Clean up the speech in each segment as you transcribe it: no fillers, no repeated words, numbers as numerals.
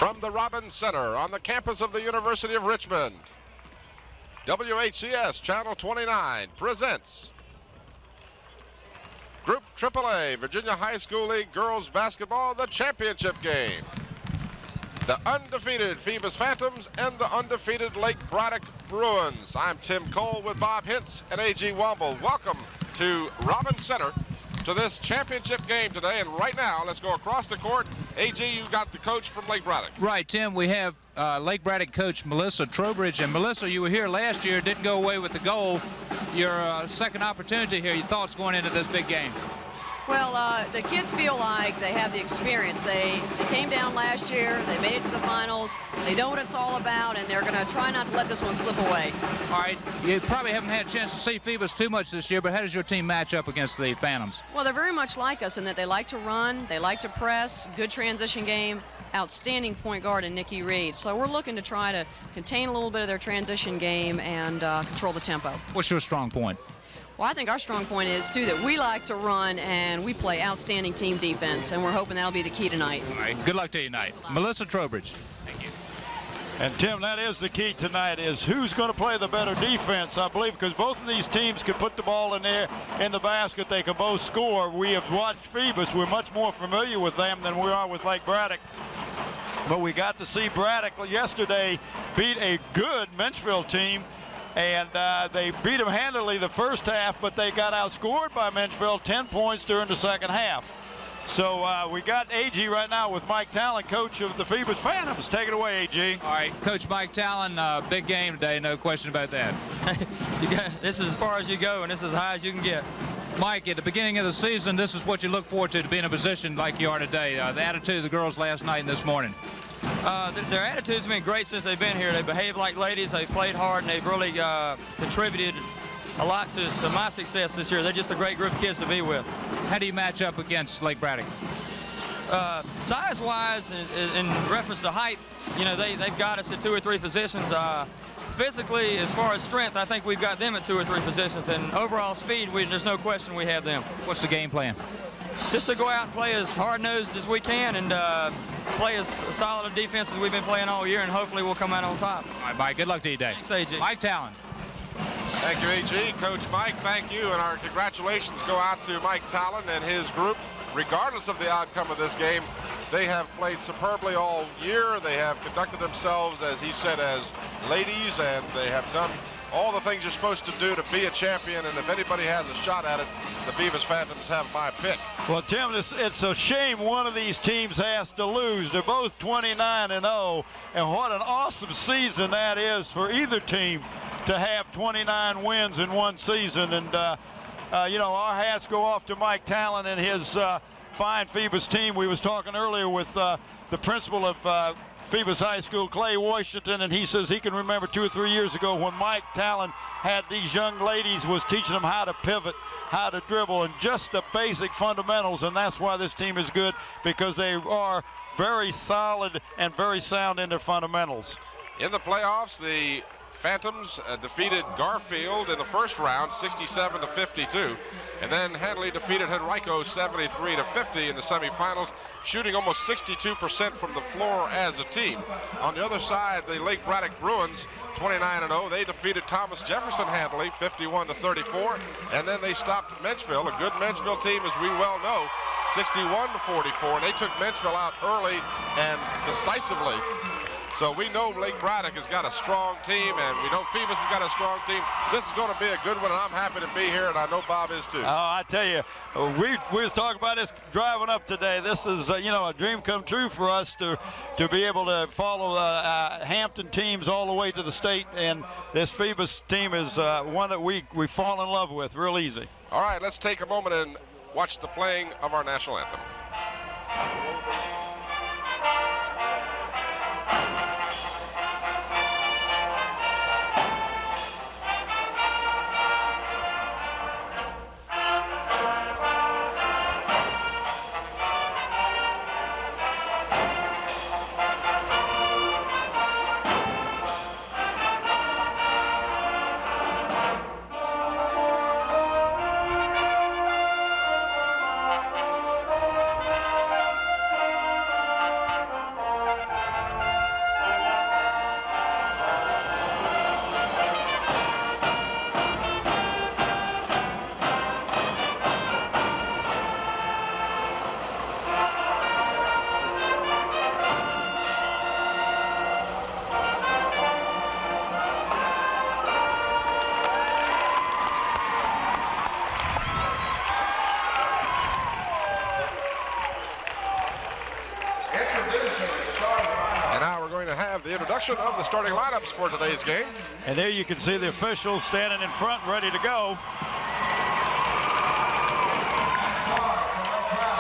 From the Robins Center on the campus of the University of Richmond, WHCS Channel 29 presents Group AAA Virginia High School League Girls Basketball, the championship game. The undefeated Phoebus Phantoms and the undefeated Lake Braddock Bruins. I'm Tim Cole with Bob Hintz and A.G. Womble. Welcome to Robins Center to this championship game today. And right now, let's go across the court. A.G., you got the coach from Lake Braddock. Right, Tim. We have Lake Braddock coach Melissa Trowbridge. And Melissa, you were here last year, didn't go away with the goal. Your second opportunity here. Your thoughts going into this big game? Well, the kids feel like they have the experience. They came down last year, they made it to the finals, they know what it's all about, and they're going to try not to let this one slip away. All right, you probably haven't had a chance to see Phoebus too much this year, but how does your team match up against the Phantoms? Well, they're very much like us in that they like to run, they like to press, good transition game, outstanding point guard in Nikki Reed. So we're looking to try to contain a little bit of their transition game and control the tempo. What's your strong point? Well, I think our strong point is, too, that we like to run and we play outstanding team defense, and we're hoping that'll be the key tonight. All right, good luck to you tonight. Melissa Trowbridge. Thank you. And, Tim, that is the key tonight, is who's going to play the better defense, I believe, because both of these teams can put the ball in there in the basket. They can both score. We have watched Phoebus. We're much more familiar with them than we are with Lake Braddock. But we got to see Braddock yesterday beat a good Menchville team. And they beat them handily the first half, but they got outscored by Menchville 10 points during the second half. So we got A.G. right now with Mike Talon, coach of the Phoebus Phantoms. Take it away, A.G. All right, Coach Mike Talon, big game today, no question about that. This is as far as you go, and this is as high as you can get. Mike, at the beginning of the season, this is what you look forward to be in a position like you are today. The attitude of the girls last night and this morning. Their attitude's been great since they've been here. They behave like ladies, they played hard, and they've really contributed a lot to my success this year. They're just a great group of kids to be with. How do you match up against Lake Braddock? Size-wise, in reference to height, you know, they've got us at 2 or 3 positions. Physically, as far as strength, I think we've got them at 2 or 3 positions. And overall speed, there's no question we have them. What's the game plan? Just to go out and play as hard-nosed as we can and play as solid a defense as we've been playing all year, and hopefully we'll come out on top. All right, Mike, good luck to you today. Thanks, A.G. Mike Talon. Thank you, A.G. Coach Mike, thank you. And our congratulations go out to Mike Talon and his group. Regardless of the outcome of this game, they have played superbly all year. They have conducted themselves, as he said, as ladies, and they have done all the things you're supposed to do to be a champion. And if anybody has a shot at it, the Phoebus Phantoms have my pick. Well, Tim, it's a shame one of these teams has to lose. They're both 29-0, and what an awesome season that is for either team to have 29 wins in one season. And, you know, our hats go off to Mike Talon and his fine Phoebus team. We was talking earlier with the principal of Phoebus High School, Clay Washington, and he says he can remember 2 or 3 years ago when Mike Talon had these young ladies, was teaching them how to pivot, how to dribble, and just the basic fundamentals. And that's why this team is good, because they are very solid and very sound in their fundamentals. In the playoffs, the Phantoms defeated Garfield in the first round, 67-52, and then Henley defeated Henrico 73-50 in the semifinals, shooting almost 62% from the floor as a team. On the other side, the Lake Braddock Bruins, 29-0, they defeated Thomas Jefferson handily, 51-34, and then they stopped Menchville, a good Menchville team, as we well know, 61-44, and they took Menchville out early and decisively. So we know Lake Braddock has got a strong team, and we know Phoebus has got a strong team. This is going to be a good one, and I'm happy to be here, and I know Bob is too. Oh, I tell you, we was talking about this driving up today. This is, you know, a dream come true for us to be able to follow Hampton teams all the way to the state, and this Phoebus team is one that we fall in love with real easy. All right, let's take a moment and watch the playing of our national anthem. going to have the introduction of the starting lineups for today's game. And there you can see the officials standing in front ready to go.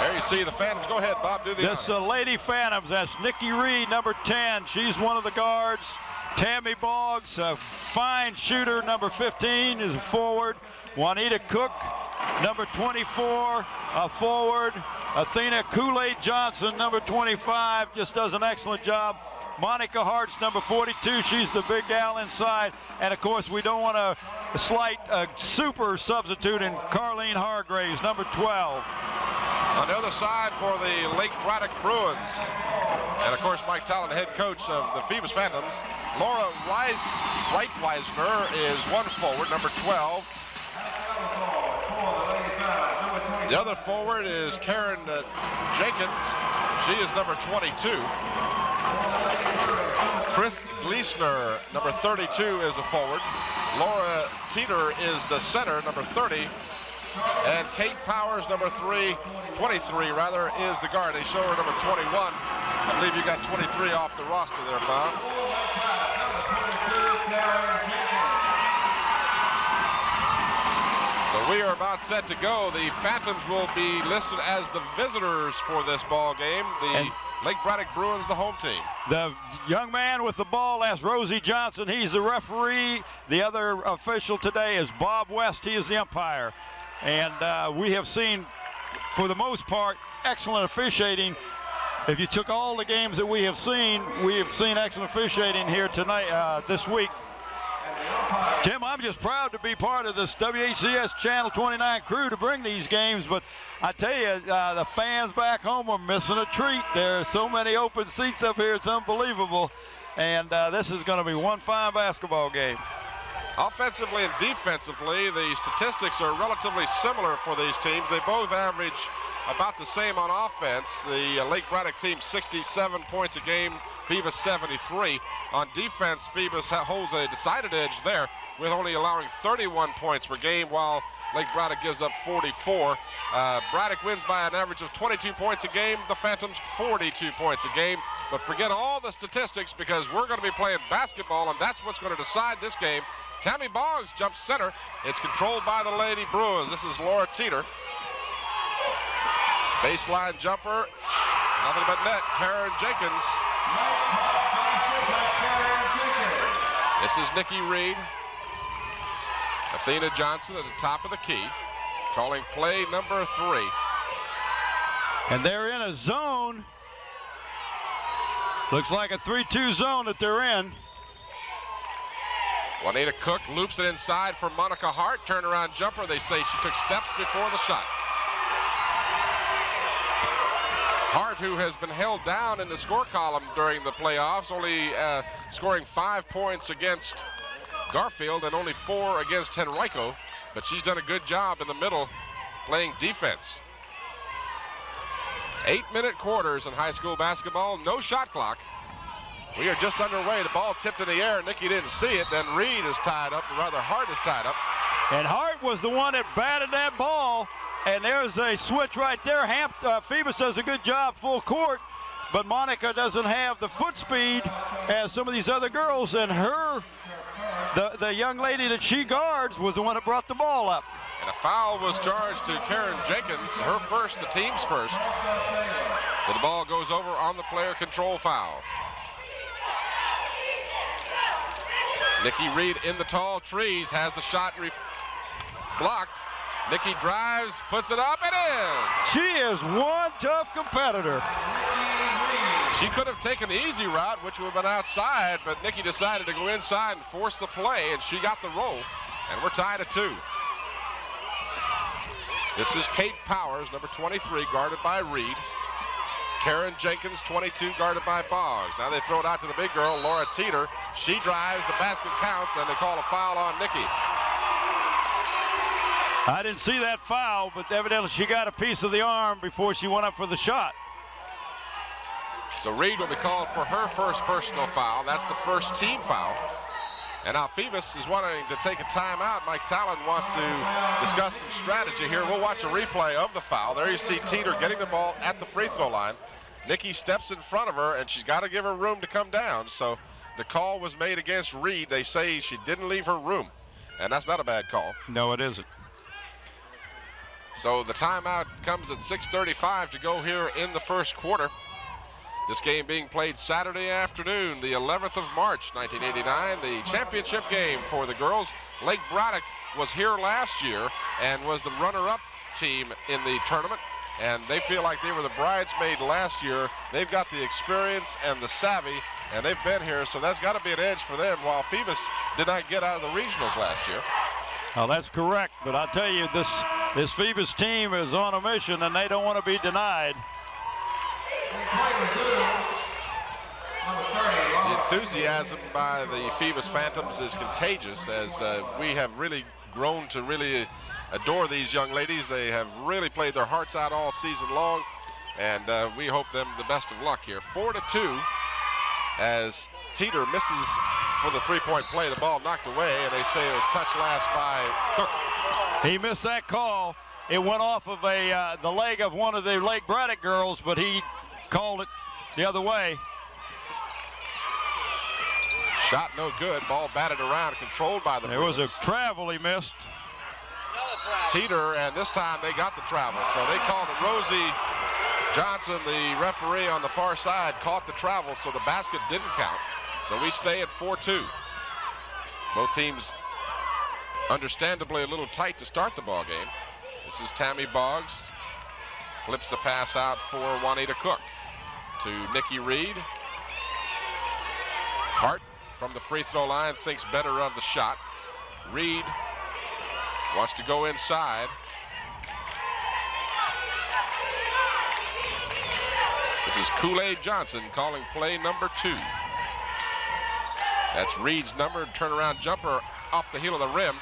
There you see the Phantoms. Go ahead, Bob, do the This Lady Phantoms, that's Nikki Reed, number 10. She's one of the guards. Tammy Boggs, a fine shooter, number 15, is a forward. Juanita Cook, number 24, a forward. Athena Kool-Aid Johnson, number 25, just does an excellent job. Monica Hart's number 42, she's the big gal inside. And of course, we don't want to slight a super substitute in Carlene Hargraves, number 12. On the other side for the Lake Braddock Bruins. And of course, Mike Talon, head coach of the Phoebus Phantoms. Laura Reitweisner is one forward, number 12. The other forward is Karen Jenkins. She is number 22. Chris Gleesner, number 32, is a forward. Laura Teeter is the center, number 30. And Kate Powers, number 23 rather, is the guard. They show her number 21. I believe you got 23 off the roster there, Bob. So we are about set to go. The Phantoms will be listed as the visitors for this ball game. The Lake Braddock Bruins, the home team. The young man with the ball, that's Rosie Johnson. He's the referee. The other official today is Bob West. He is the umpire. And we have seen, for the most part, excellent officiating. If you took all the games that we have seen excellent officiating here tonight, this week. Tim, I'm just proud to be part of this WHCS Channel 29 crew to bring these games, but I tell you, the fans back home are missing a treat. There are so many open seats up here, it's unbelievable. And this is going to be one fine basketball game. Offensively and defensively, the statistics are relatively similar for these teams. They both average about the same on offense. The Lake Braddock team 67 points a game, Phoebus 73. On defense, Phoebus holds a decided edge there with only allowing 31 points per game, while Lake Braddock gives up 44. Braddock wins by an average of 22 points a game. The Phantoms 42 points a game. But forget all the statistics because we're going to be playing basketball, and that's what's going to decide this game. Tammy Boggs jumps center. It's controlled by the Lady Bruins. This is Laura Teeter. Baseline jumper, nothing but net, Karen Jenkins. This is Nikki Reed. Athena Johnson at the top of the key, calling play number 3. And they're in a zone. Looks like a 3-2 zone that they're in. Juanita Cook loops it inside for Monica Hart. Turnaround jumper. They say she took steps before the shot. Hart, who has been held down in the score column during the playoffs, only scoring 5 points against Garfield and only 4 against Henrico, but she's done a good job in the middle playing defense. 8-minute quarters in high school basketball, no shot clock. We are just underway. The ball tipped in the air. Nikki didn't see it. Then Reed is tied up, or rather Hart is tied up. And Hart was the one that batted that ball. And there's a switch right there. Phoebus does a good job full court, but Monica doesn't have the foot speed as some of these other girls, and the young lady that she guards was the one that brought the ball up. And a foul was charged to Karen Jenkins, her first, the team's first. So the ball goes over on the player control foul. Nikki Reed in the tall trees has the shot blocked. Nikki drives, puts it up and in. She is one tough competitor. She could have taken the easy route, which would have been outside, but Nikki decided to go inside and force the play, and she got the roll. And we're tied at 2. This is Kate Powers, number 23, guarded by Reed. Karen Jenkins, 22, guarded by Boggs. Now they throw it out to the big girl, Laura Teeter. She drives, the basket counts, and they call a foul on Nikki. I didn't see that foul, but evidently she got a piece of the arm before she went up for the shot. So Reed will be called for her first personal foul. That's the first team foul. And now Phoebus is wanting to take a timeout. Mike Talon wants to discuss some strategy here. We'll watch a replay of the foul. There you see Teeter getting the ball at the free throw line. Nikki steps in front of her, and she's got to give her room to come down. So the call was made against Reed. They say she didn't leave her room, and that's not a bad call. No, it isn't. So the timeout comes at 6:35 to go here in the first quarter. This game being played Saturday afternoon, the 11th of March, 1989, the championship game for the girls. Lake Braddock was here last year and was the runner-up team in the tournament, and they feel like they were the bridesmaid last year. They've got the experience and the savvy, and they've been here, so that's got to be an edge for them, while Phoebus did not get out of the regionals last year. Well, that's correct, but I'll tell you, this Phoebus team is on a mission, and they don't want to be denied. The enthusiasm by the Phoebus Phantoms is contagious, as we have really grown to really adore these young ladies. They have really played their hearts out all season long, and we hope them the best of luck here. 4-2 as Teeter misses for the three-point play. The ball knocked away, and they say it was touched last by Cook. He missed that call. It went off of the leg of one of the Lake Braddock girls, but he called it the other way. Shot no good. Ball batted around, controlled by the Bruins. There was a travel he missed. Teeter, and this time they got the travel. So they called it. Rosie Johnson, the referee on the far side, caught the travel, so the basket didn't count. So we stay at 4-2. Both teams understandably a little tight to start the ball game. This is Tammy Boggs. Flips the pass out for Juanita Cook to Nikki Reed. Hart from the free throw line thinks better of the shot. Reed wants to go inside. This is Kool-Aid Johnson calling play number 2. That's Reed's number, turnaround jumper off the heel of the rim.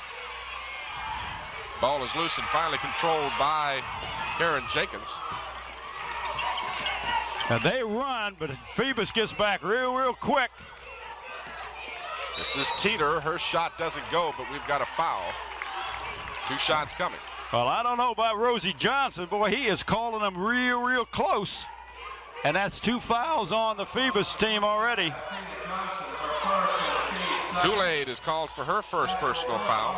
Ball is loose and finally controlled by Karen Jenkins. Now they run, but Phoebus gets back real quick. This is Teeter. Her shot doesn't go, but we've got a foul. 2 shots coming. Well, I don't know about Rosie Johnson. Boy, he is calling them real close. And that's 2 fouls on the Phoebus team already. Kool-Aid is called for her first personal foul.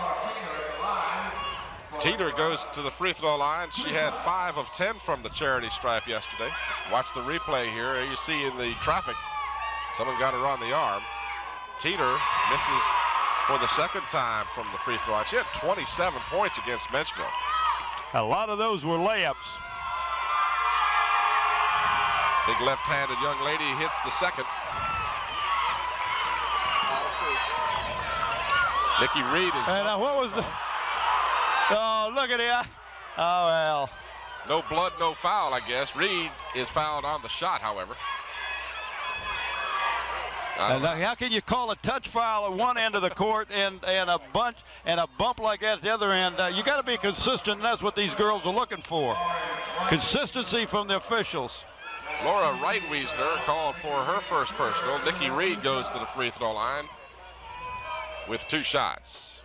Teeter goes to the free throw line. She had 5 of 10 from the charity stripe yesterday. Watch the replay here. There you see in the traffic, someone got her on the arm. Teeter misses for the second time from the free throw line. She had 27 points against Menchville. A lot of those were layups. Big left-handed young lady hits the second. Nikki Reed is... And what was the... Oh, look at it. Oh, well. No blood, no foul, I guess. Reed is fouled on the shot, however. And how can you call a touch foul at one end of the court and a bump like that at the other end? You got to be consistent, and that's what these girls are looking for. Consistency from the officials. Laura Reitwiesner called for her first personal. Nikki Reed goes to the free throw line with 2 shots.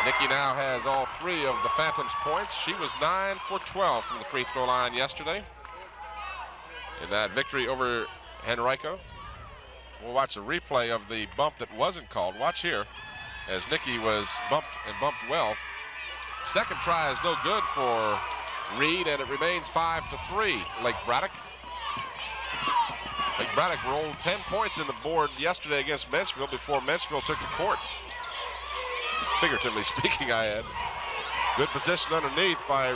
Nikki now has all 3 of the Phantoms' points. She was 9 for 12 from the free throw line yesterday in that victory over Henrico. We'll watch a replay of the bump that wasn't called. Watch here as Nikki was bumped and bumped well. Second try is no good for Reed, and it remains 5-3 Lake Braddock. Lake Braddock rolled 10 points in the board yesterday against Menchville before Menchville took the court. Figuratively speaking, I had. Good position underneath by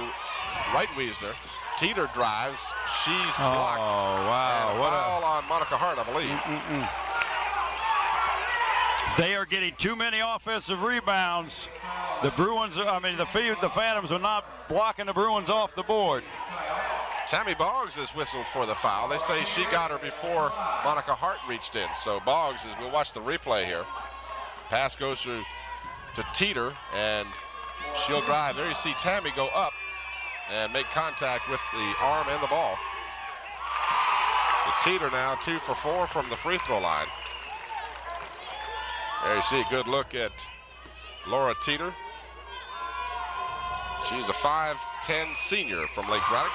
Reitwiesner. Teeter drives. She's blocked. Oh, wow. And a foul on Monica Hart, I believe. They are getting too many offensive rebounds. The Bruins, the Phantoms are not blocking the Bruins off the board. Tammy Boggs is whistled for the foul. They say she got her before Monica Hart reached in. So Boggs, we'll watch the replay here. Pass goes to Teeter, and she'll drive. There you see Tammy go up and make contact with the arm and the ball. So Teeter now 2 for 4 from the free throw line. There you see a good look at Laura Teeter. She's a 5'10" senior from Lake Braddock.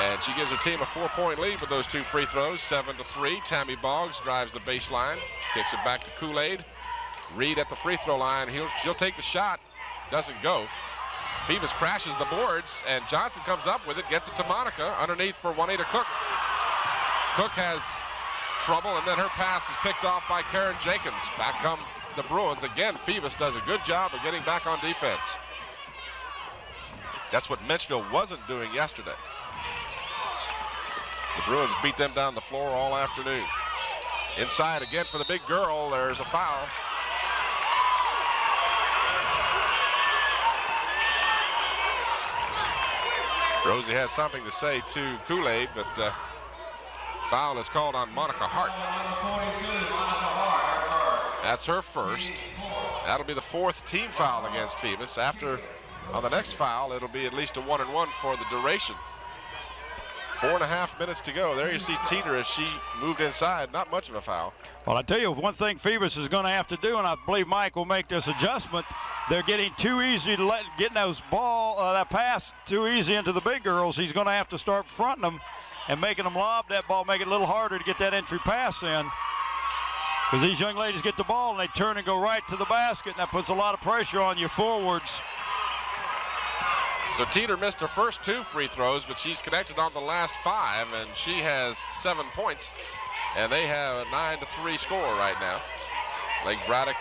And she gives her team a 4-point lead with those 2 free throws, 7-3. Tammy Boggs drives the baseline, kicks it back to Kool-Aid. Reed at the free throw line. She'll take the shot, doesn't go. Phoebus crashes the boards, and Johnson comes up with it, gets it to Monica, underneath for Juanita Cook. Cook has trouble, and then her pass is picked off by Karen Jenkins. Back come the Bruins. Again, Phoebus does a good job of getting back on defense. That's what Menchville wasn't doing yesterday. The Bruins beat them down the floor all afternoon. Inside again for the big girl. There's a foul. Rosie has something to say to Kool-Aid, but foul is called on Monica Hart. That's her first. That'll be the 4th team foul against Phoebus. After, on the next foul, it'll be at least a 1-and-1 for the duration. 4.5 minutes to go. There you see Teeter as she moved inside. Not much of a foul. Well, I tell you, one thing Phoebus is going to have to do, and I believe Mike will make this adjustment, they're getting too easy to getting those that pass too easy into the big girls. He's going to have to start fronting them and making them lob that ball, make it a little harder to get that entry pass in. Because these young ladies get the ball and they turn and go right to the basket, and that puts a lot of pressure on your forwards. So Teeter missed her first 2 free throws, but she's connected on the last 5, and she has 7 points. And they have a 9-3 score right now. Lake Braddock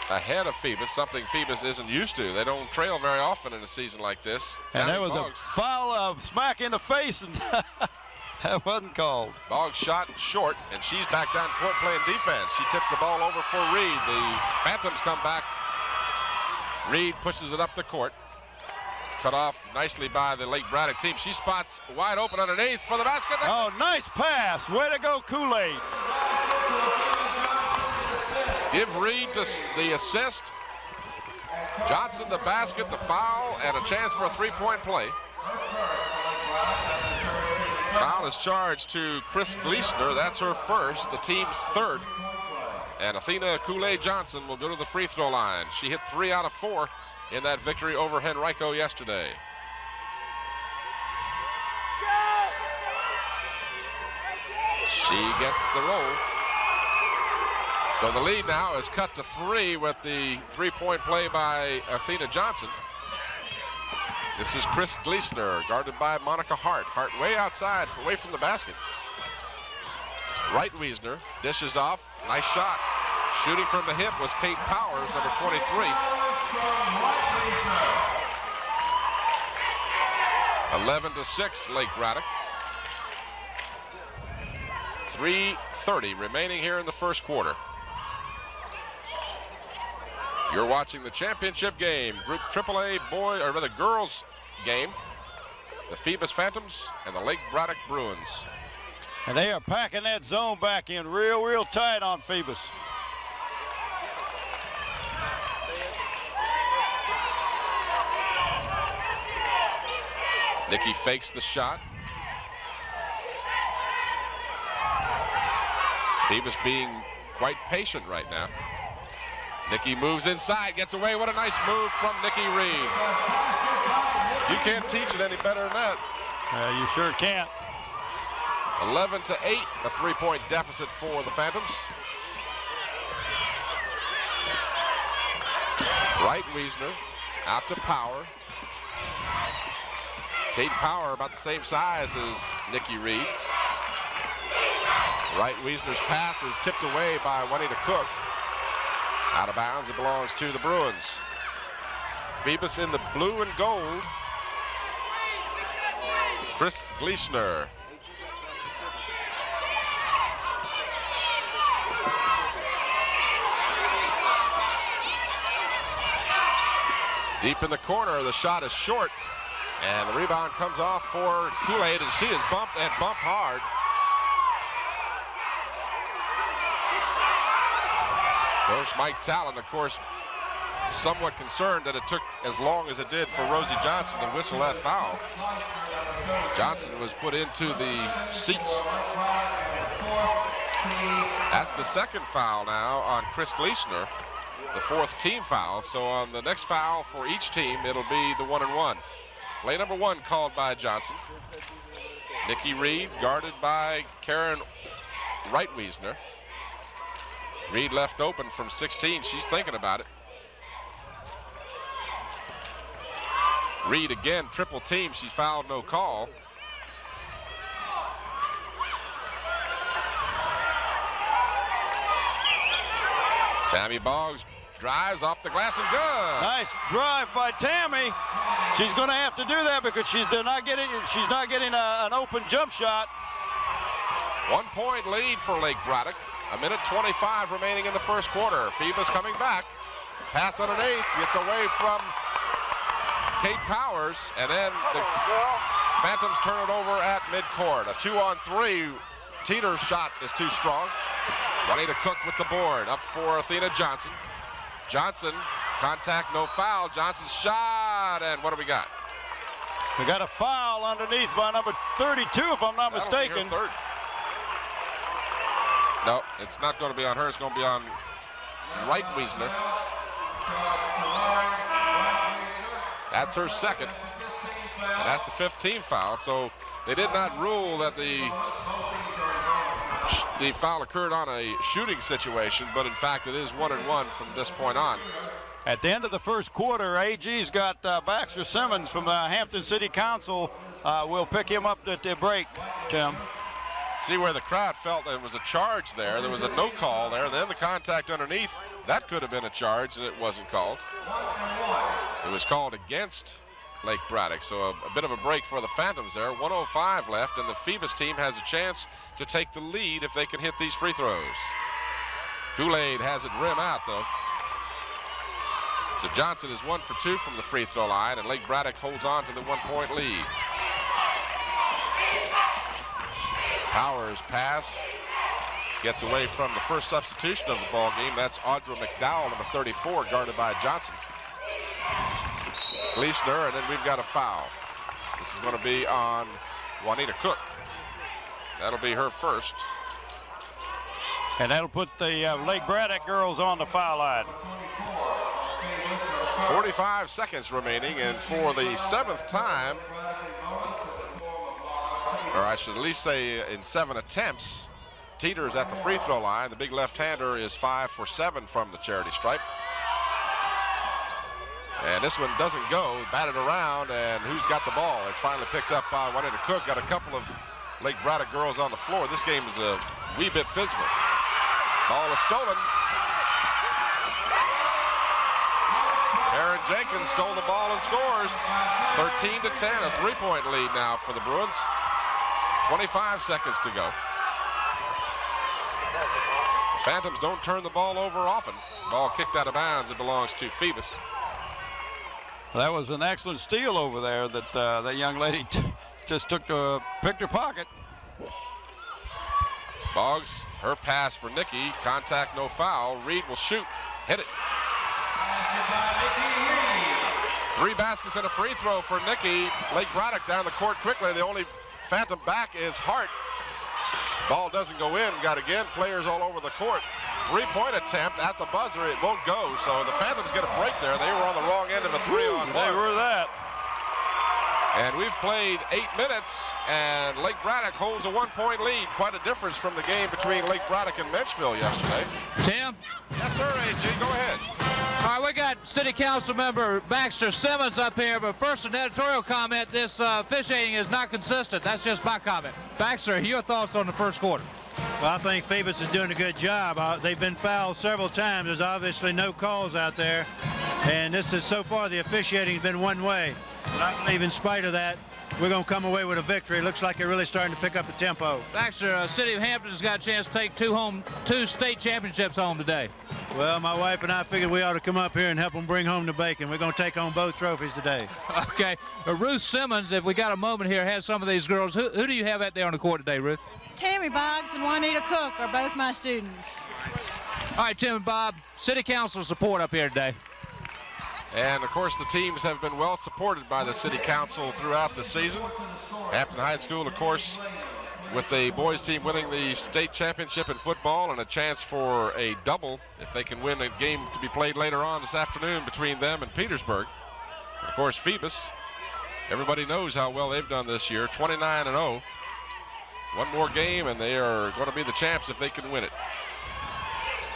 ahead of Phoebus, something Phoebus isn't used to. They don't trail very often in a season like this. And there was a foul of smack in the face, and that wasn't called. Boggs shot short, and she's back down court playing defense. She tips the ball over for Reed. The Phantoms come back. Reed pushes it up the court. Cut off nicely by the Lake Braddock team. She spots wide open underneath for the basket. Oh, nice pass. Way to go, Kool-Aid. Give Reed the assist. Johnson the basket, the foul, and a chance for a 3-point play. Foul is charged to Chris Gleesner. That's her first, the team's 3rd. And Athena Kool-Aid Johnson will go to the free throw line. She hit 3 out of 4 in that victory over Henrico yesterday. She gets the roll. So the lead now is cut to 3 with the 3-point play by Athena Johnson. This is Chris Gleesner, guarded by Monica Hart. Hart way outside, away from the basket. Right Wiesner dishes off. Nice shot. Shooting from the hip was Kate Powers, number 23. 11-6, Lake Braddock. 3:30 remaining here in the first quarter. You're watching the championship game, Group AAA girls game. The Phoebus Phantoms and the Lake Braddock Bruins. And they are packing that zone back in real tight on Phoebus. Nikki fakes the shot. Phoebus being quite patient right now. Nikki moves inside, gets away. What a nice move from Nikki Reed. You can't teach it any better than that. You sure can't. 11-8, a 3-point deficit for the Phantoms. Right Wiesner, out to Power. Kate Power about the same size as Nikki Reed. Right Wiesner's pass is tipped away by Juanita Cook. Out of bounds, it belongs to the Bruins. Phoebus in the blue and gold. Chris Gleesner. Deep in the corner, the shot is short. And the rebound comes off for Kool-Aid, and she is bumped hard. Coach Mike Talon, of course, somewhat concerned that it took as long as it did for Rosie Johnson to whistle that foul. Johnson was put into the seats. That's the 2nd foul now on Chris Gleesner, the 4th team foul. So on the next foul for each team, it'll be the 1-and-1. Play number 1 called by Johnson. Nikki Reed guarded by Karen Reitwiesner. Reed left open from 16. She's thinking about it. Reed again, triple team. She's fouled, no call. Tammy Boggs drives off the glass and good. Nice drive by Tammy. She's going to have to do that because she's not getting an open jump shot. 1 point lead for Lake Braddock. 1:25 remaining in the first quarter. Phoebus coming back. Pass underneath, gets away from Kate Powers, and then the Phantoms turn it over at midcourt. A 2-on-3. Teeter's shot is too strong. Juanita Cook with the board, up for Athena Johnson. Johnson, contact, no foul. Johnson's shot, and what do we got? We got a foul underneath by number 32, if I'm not mistaken. Third. No, it's not going to be on her. It's going to be on Reitwiesner. That's her second. And that's the 15th foul. So they did not rule that the foul occurred on a shooting situation, but in fact it is 1-1 from this point on. At the end of the first quarter, AG's got Baxter Simmons from the Hampton City Council. We'll pick him up at the break, Tim. See where the crowd felt there was a charge there. There was a no call there. And then the contact underneath, that could have been a charge, and it wasn't called. It was called against Lake Braddock, so a bit of a break for the Phantoms there. 1:05 left, and the Phoebus team has a chance to take the lead if they can hit these free throws. Kool-Aid has it rim out, though. So Johnson is 1 for 2 from the free throw line, and Lake Braddock holds on to the 1-point lead. Powers pass gets away from the first substitution of the ball game. That's Audra McDowell, number 34, guarded by Johnson. Gleesner, and then we've got a foul. This is going to be on Juanita Cook. That'll be her first. And that'll put the Lake Braddock girls on the foul line. 45 seconds remaining, and for the 7th time, or I should at least say in 7 attempts, Teeter's at the free throw line. The big left-hander is 5 for 7 from the charity stripe. And this one doesn't go, batted around, and who's got the ball? It's finally picked up by Juanita Cook. Got a couple of Lake Braddock girls on the floor. This game is a wee bit physical. Ball is stolen. Aaron Jenkins stole the ball and scores. 13-10, a 3-point lead now for the Bruins. 25 seconds to go. The Phantoms don't turn the ball over often. Ball kicked out of bounds. It belongs to Phoebus. That was an excellent steal over there that that young lady just picked her pocket. Boggs, her pass for Nikki. Contact, no foul. Reed will shoot. Hit it. 3 baskets and a free throw for Nikki. Lake Braddock down the court quickly. The only Phantom back is Hart. Ball doesn't go in. Got again players all over the court. 3-point attempt at the buzzer. It won't go. So the Phantoms get a break there. They were on the wrong end of a 3-on-1. They were that. And we've played 8 minutes, and Lake Braddock holds a 1-point lead. Quite a difference from the game between Lake Braddock and Menchville yesterday. Tim? Yes, sir, AG. Go ahead. All right, we got City Council member Baxter Simmons up here, but first an editorial comment. This officiating is not consistent. That's just my comment. Baxter, your thoughts on the first quarter? Well, I think Phoebus is doing a good job. They've been fouled several times. There's obviously no calls out there. And this is, so far, the officiating has been one way. But I believe in spite of that, we're going to come away with a victory. It looks like they're really starting to pick up the tempo. Baxter, City of Hampton's got a chance to take two state championships home today. Well, my wife and I figured we ought to come up here and help them bring home the bacon. We're going to take home both trophies today. Okay. Ruth Simmons, if we got a moment here, has some of these girls. Who do you have out there on the court today, Ruth? Tammy Boggs and Juanita Cook are both my students. All right, Tim and Bob, City Council support up here today. And, of course, the teams have been well supported by the City Council throughout the season. Hampton High School, of course, with the boys team winning the state championship in football and a chance for a double if they can win a game to be played later on this afternoon between them and Petersburg. And of course, Phoebus Everybody knows how well they've done this year, 29-0. One more game, and they are going to be the champs if they can win it.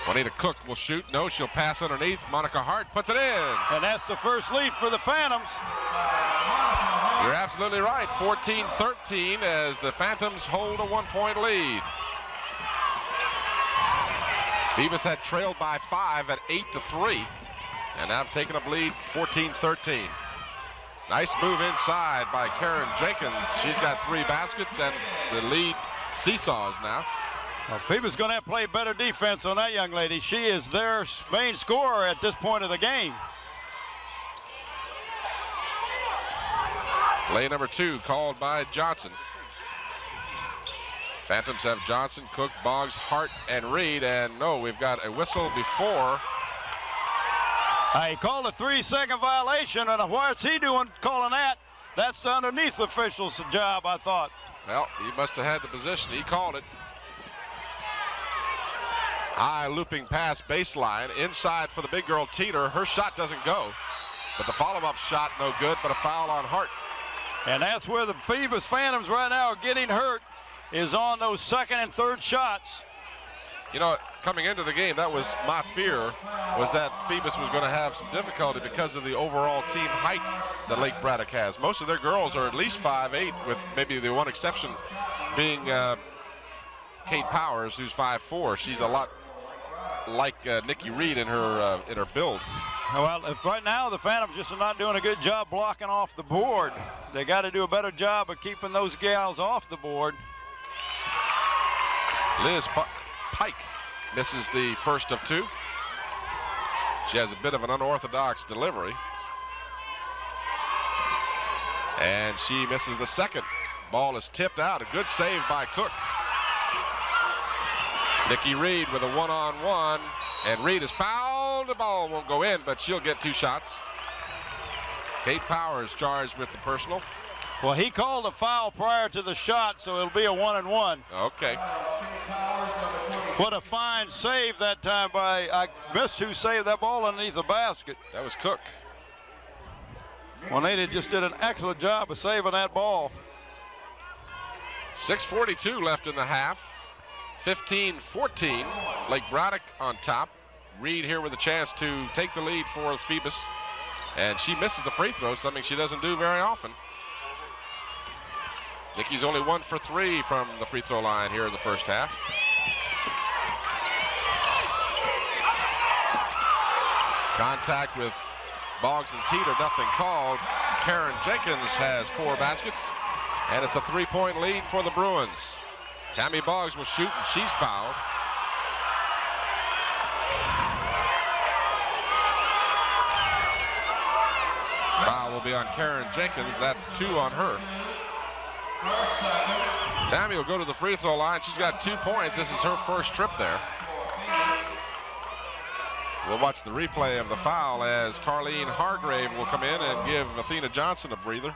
Juanita Cook will shoot. No, she'll pass underneath. Monica Hart puts it in. And that's the first lead for the Phantoms. You're absolutely right. 14-13 as the Phantoms hold a 1-point lead. Phoebus had trailed by 5 at 8-3, and now have taken a lead 14-13. Nice move inside by Karen Jenkins. She's got 3 baskets, and the lead seesaws now. Well, Phoebus going to have to play better defense on that young lady. She is their main scorer at this point of the game. Play number 2 called by Johnson. Phantoms have Johnson, Cook, Boggs, Hart, and Reed. And no, we've got a whistle before. He called a 3-second violation, and what's he doing calling that? That's the underneath official's job, I thought. Well, he must have had the position. He called it. High looping pass baseline. Inside for the big girl, Teeter. Her shot doesn't go. But the follow-up shot, no good, but a foul on Hart. And that's where the Phoebus Phantoms right now are getting hurt, is on those second and third shots. You know, coming into the game, that was my fear, was that Phoebus was going to have some difficulty because of the overall team height that Lake Braddock has. Most of their girls are at least 5'8", with maybe the one exception being Kate Powers, who's 5'4". She's a lot like Nikki Reed in her build. Well, if right now the Phantoms just are not doing a good job blocking off the board. They got to do a better job of keeping those gals off the board. Liz Pike misses the first of 2. She has a bit of an unorthodox delivery. And she misses the second. Ball is tipped out. A good save by Cook. Nikki Reed with a one-on-one, and Reed is fouled. The ball won't go in, but she'll get 2 shots. Kate Powers charged with the personal. Well, he called a foul prior to the shot, so it'll be a 1-and-1. Okay. What a fine save that time by, I missed who saved that ball underneath the basket. That was Cook. Juanita just did an excellent job of saving that ball. 6:42 left in the half. 15-14. Lake Braddock on top. Reed here with a chance to take the lead for Phoebus. And she misses the free throw, something she doesn't do very often. Nikki's only 1 for 3 from the free throw line here in the first half. Contact with Boggs and Teeter, nothing called. Karen Jenkins has 4 baskets, and it's a 3-point lead for the Bruins. Tammy Boggs will shoot, and she's fouled. Foul will be on Karen Jenkins. That's 2 on her. Tammy will go to the free throw line. She's got 2 points. This is her first trip there. We'll watch the replay of the foul as Carleen Hargrave will come in and give Athena Johnson a breather.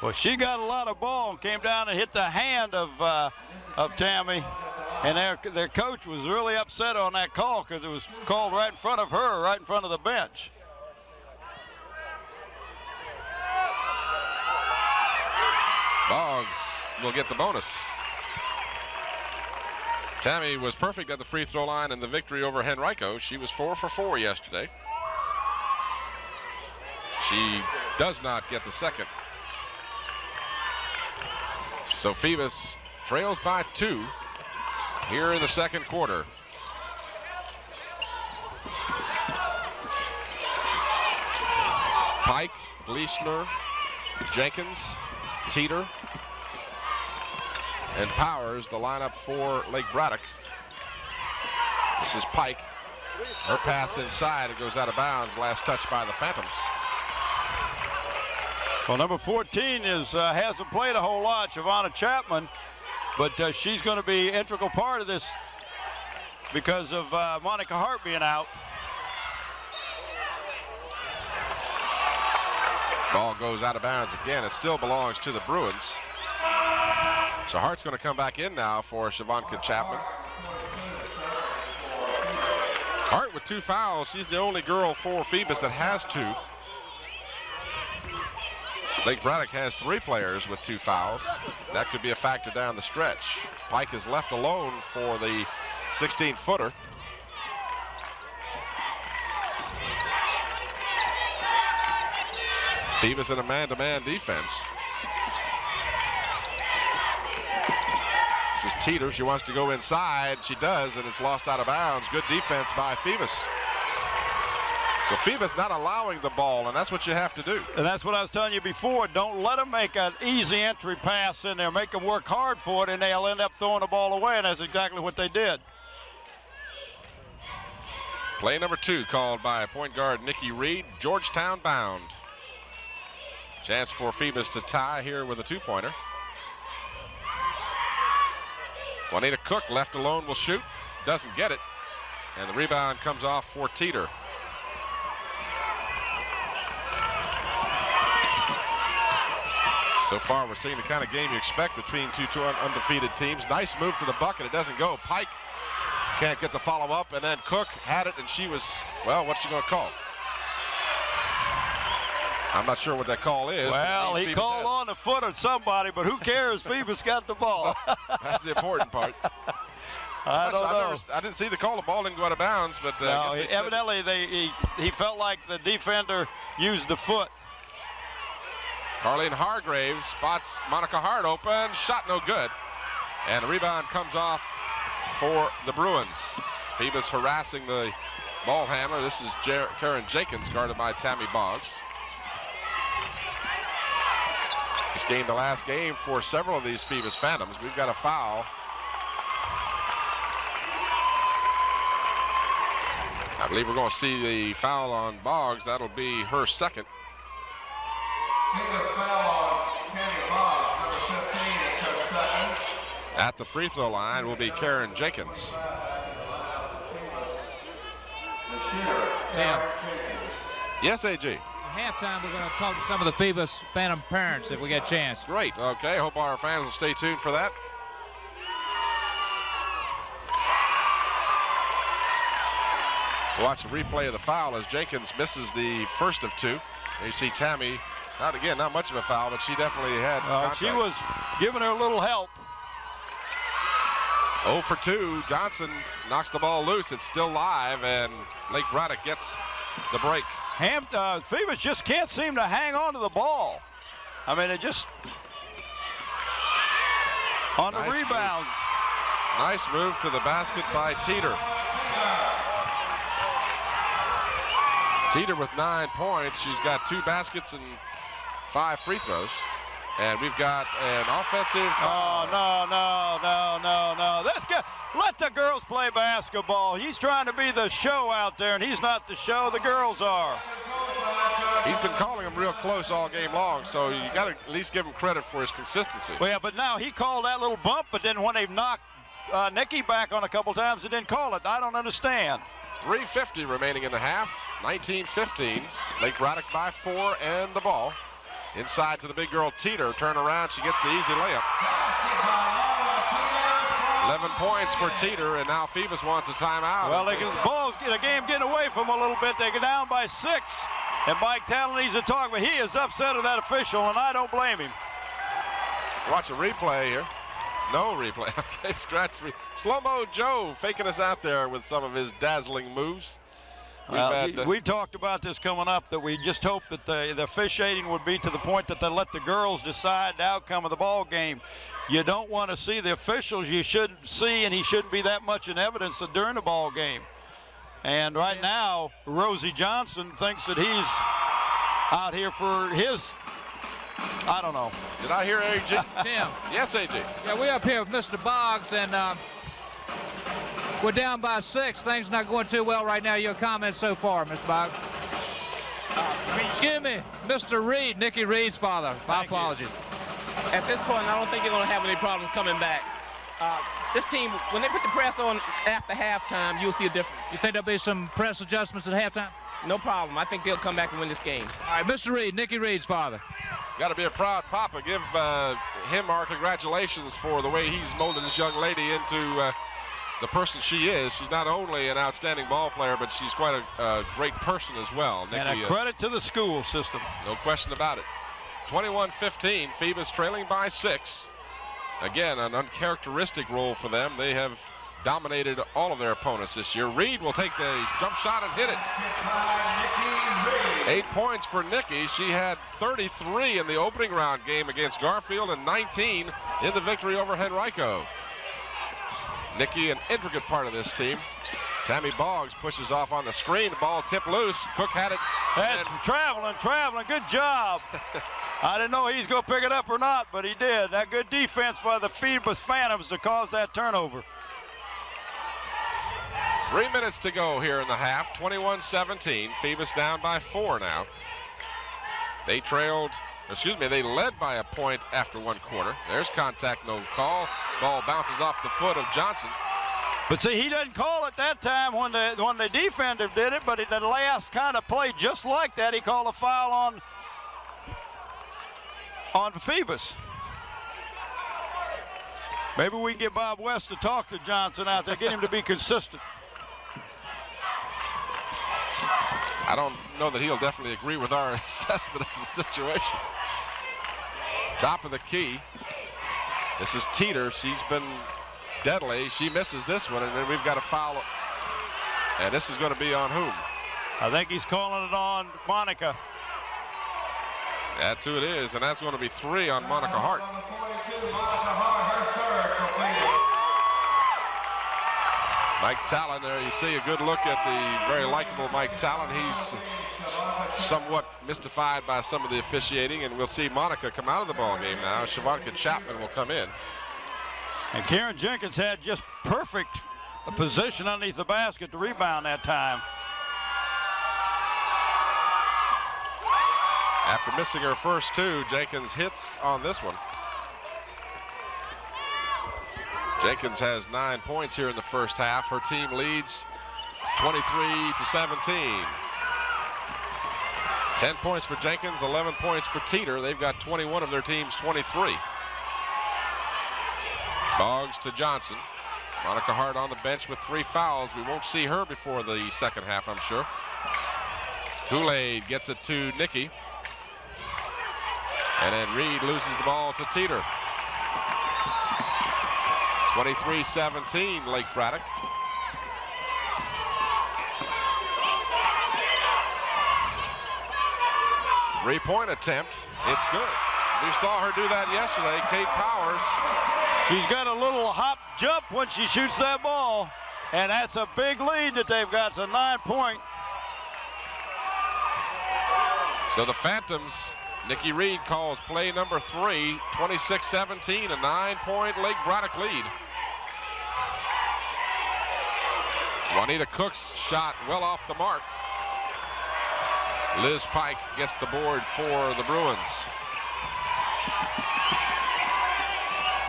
Well, she got a lot of ball and came down and hit the hand of Tammy. And their coach was really upset on that call because it was called right in front of her, right in front of the bench. Boggs will get the bonus. Tammy was perfect at the free throw line in the victory over Henrico. She was 4 for 4 yesterday. She does not get the second. So Phoebus trails by 2 here in the second quarter. Pike, Gleesner, Jenkins, Teeter, and Powers, the lineup for Lake Braddock. This is Pike. Her pass inside, it goes out of bounds. Last touch by the Phantoms. Well, number 14 hasn't played a whole lot, Shavonna Chapman, but she's going to be an integral part of this because of Monica Hart being out. Ball goes out of bounds again. It still belongs to the Bruins. So Hart's going to come back in now for Shavonna Chapman. Hart with 2 fouls. She's the only girl for Phoebus that has 2. Lake Braddock has 3 players with 2 fouls. That could be a factor down the stretch. Pike is left alone for the 16-footer. Phoebus in a man-to-man defense. This is Teeter. She wants to go inside. She does, and it's lost out of bounds. Good defense by Phoebus. So Phoebus not allowing the ball, and that's what you have to do. And that's what I was telling you before. Don't let them make an easy entry pass in there. Make them work hard for it, and they'll end up throwing the ball away, and that's exactly what they did. Play number 2 called by point guard Nikki Reed, Georgetown bound. Chance for Phoebus to tie here with a 2-pointer. Juanita Cook left alone will shoot, doesn't get it, and the rebound comes off for Teeter. So far, we're seeing the kind of game you expect between two undefeated teams. Nice move to the bucket. It doesn't go. Pike can't get the follow-up, and then Cook had it, and she was, well, what's she going to call? I'm not sure what that call is. Well, he called on the foot of somebody, but who cares? Phoebus got the ball. That's the important part. I don't know. I didn't see the call. The ball didn't go out of bounds, but no, evidently he felt like the defender used the foot. Carleen Hargraves spots Monica Hart open. Shot no good. And the rebound comes off for the Bruins. Phoebus harassing the ball handler. This is Karen Jenkins, guarded by Tammy Boggs. This game, the last game for several of these Phoebus Phantoms. We've got a foul. I believe we're going to see the foul on Boggs. That'll be her second. At the free throw line will be Karen Jenkins. Tim. Yes, AG. At halftime, we're going to talk to some of the Phoebus Phantom parents if we get a chance. Great. Okay. Hope our fans will stay tuned for that. Watch the replay of the foul as Jenkins misses the first of 2. You see Tammy, not much of a foul, but she definitely had contact. She was giving her a little help. 0 for 2. Johnson knocks the ball loose. It's still live, and Lake Braddock gets the break. Phoebus just can't seem to hang on to the ball. I mean, it just on Nice the rebounds. Nice move to the basket by Teeter. Teeter with 9 points. She's got 2 baskets and 5 free throws. And we've got an offensive. Oh, no. Let the girls play basketball. He's trying to be the show out there, and he's not the show. The girls are. He's been calling them real close all game long, so you got to at least give him credit for his consistency. Well, yeah, but now he called that little bump, but then when they've knocked Nikki back on a couple times, he didn't call it. I don't understand. 3:50 remaining in the half. 19-15. Lake Braddock by 4 and the ball. Inside to the big girl Teeter. Turn around. She gets the easy layup. 11 points for Teeter, and now Phoebus wants a timeout. Well, the game getting away from them a little bit. They get down by 6. And Mike Talon needs to talk, but he is upset at that official, and I don't blame him. Let's watch a replay here. No replay. Okay, scratch. Slow-mo Joe faking us out there with some of his dazzling moves. We talked about this coming up, that we just hope that the officiating would be to the point that they let the girls decide the outcome of the ball game. You don't want to see the officials you shouldn't see, and he shouldn't be that much in evidence during the ball game. And right now, Rosie Johnson thinks that he's out here for his, I don't know. Did I hear AG? Tim. Yes, AG. Yeah, we're up here with Mr. Boggs, and we're down by 6. Things not going too well right now. Your comments so far, Mr. Boggs? Excuse me, Mr. Reed, Nikki Reed's father. My apologies. At this point, I don't think you're going to have any problems coming back. This team, when they put the press on after halftime, you'll see a difference. You think there'll be some press adjustments at halftime? No problem. I think they'll come back and win this game. All right, Mr. Reed, Nikki Reed's father. Got to be a proud papa. Give him our congratulations for the way he's molded this young lady into the person she is. She's not only an outstanding ball player, but she's quite a great person as well. Nikki, and a credit to the school system. No question about it. 21-15, Phoebus trailing by 6. Again, an uncharacteristic role for them. They have dominated all of their opponents this year. Reed will take the jump shot and hit it. 8 points for Nikki. She had 33 in the opening round game against Garfield and 19 in the victory over Henrico. Nikki, an intricate part of this team. Tammy Boggs pushes off on the screen. The ball tipped loose. Cook had it. That's traveling. Good job. I didn't know he's going to pick it up or not, but he did. That good defense by the Phoebus Phantoms to cause that turnover. 3 minutes to go here in the half. 21-17. Phoebus down by 4 now. They led by a point after 1 quarter. There's contact, no call. Ball bounces off the foot of Johnson. But see, he didn't call it that time when the defender did it, but the last kind of play just like that, he called a foul on Phoebus. Maybe we can get Bob West to talk to Johnson out there, get him to be consistent. I don't know that he'll definitely agree with our assessment of the situation. Top of the key. This is Teeter. She's been deadly. She misses this one, and then we've got a foul. And this is going to be on whom? I think he's calling it on Monica. That's who it is, and that's going to be 3 on Monica Hart. Mike Talon there, you see a good look at the very likable Mike Talon. He's somewhat mystified by some of the officiating, and we'll see Monica come out of the ball game now. Shavanka Chapman will come in. And Karen Jenkins had just perfect position underneath the basket to rebound that time. After missing her first 2, Jenkins hits on this one. Jenkins has 9 points here in the first half. Her team leads 23-17. 10 points for Jenkins, 11 points for Teeter. They've got 21 of their team's 23. Boggs to Johnson. Monica Hart on the bench with 3 fouls. We won't see her before the second half, I'm sure. Kool-Aid gets it to Nikki. And then Reed loses the ball to Teeter. 23-17, Lake Braddock. Three-point attempt. It's good. We saw her do that yesterday. Kate Powers. She's got a little hop jump when she shoots that ball. And that's a big lead that they've got. It's a 9-point. So the Phantoms, Nikki Reed calls play number 3, 26-17, a 9-point Lake Braddock lead. Juanita Cook's shot well off the mark. Liz Pike gets the board for the Bruins.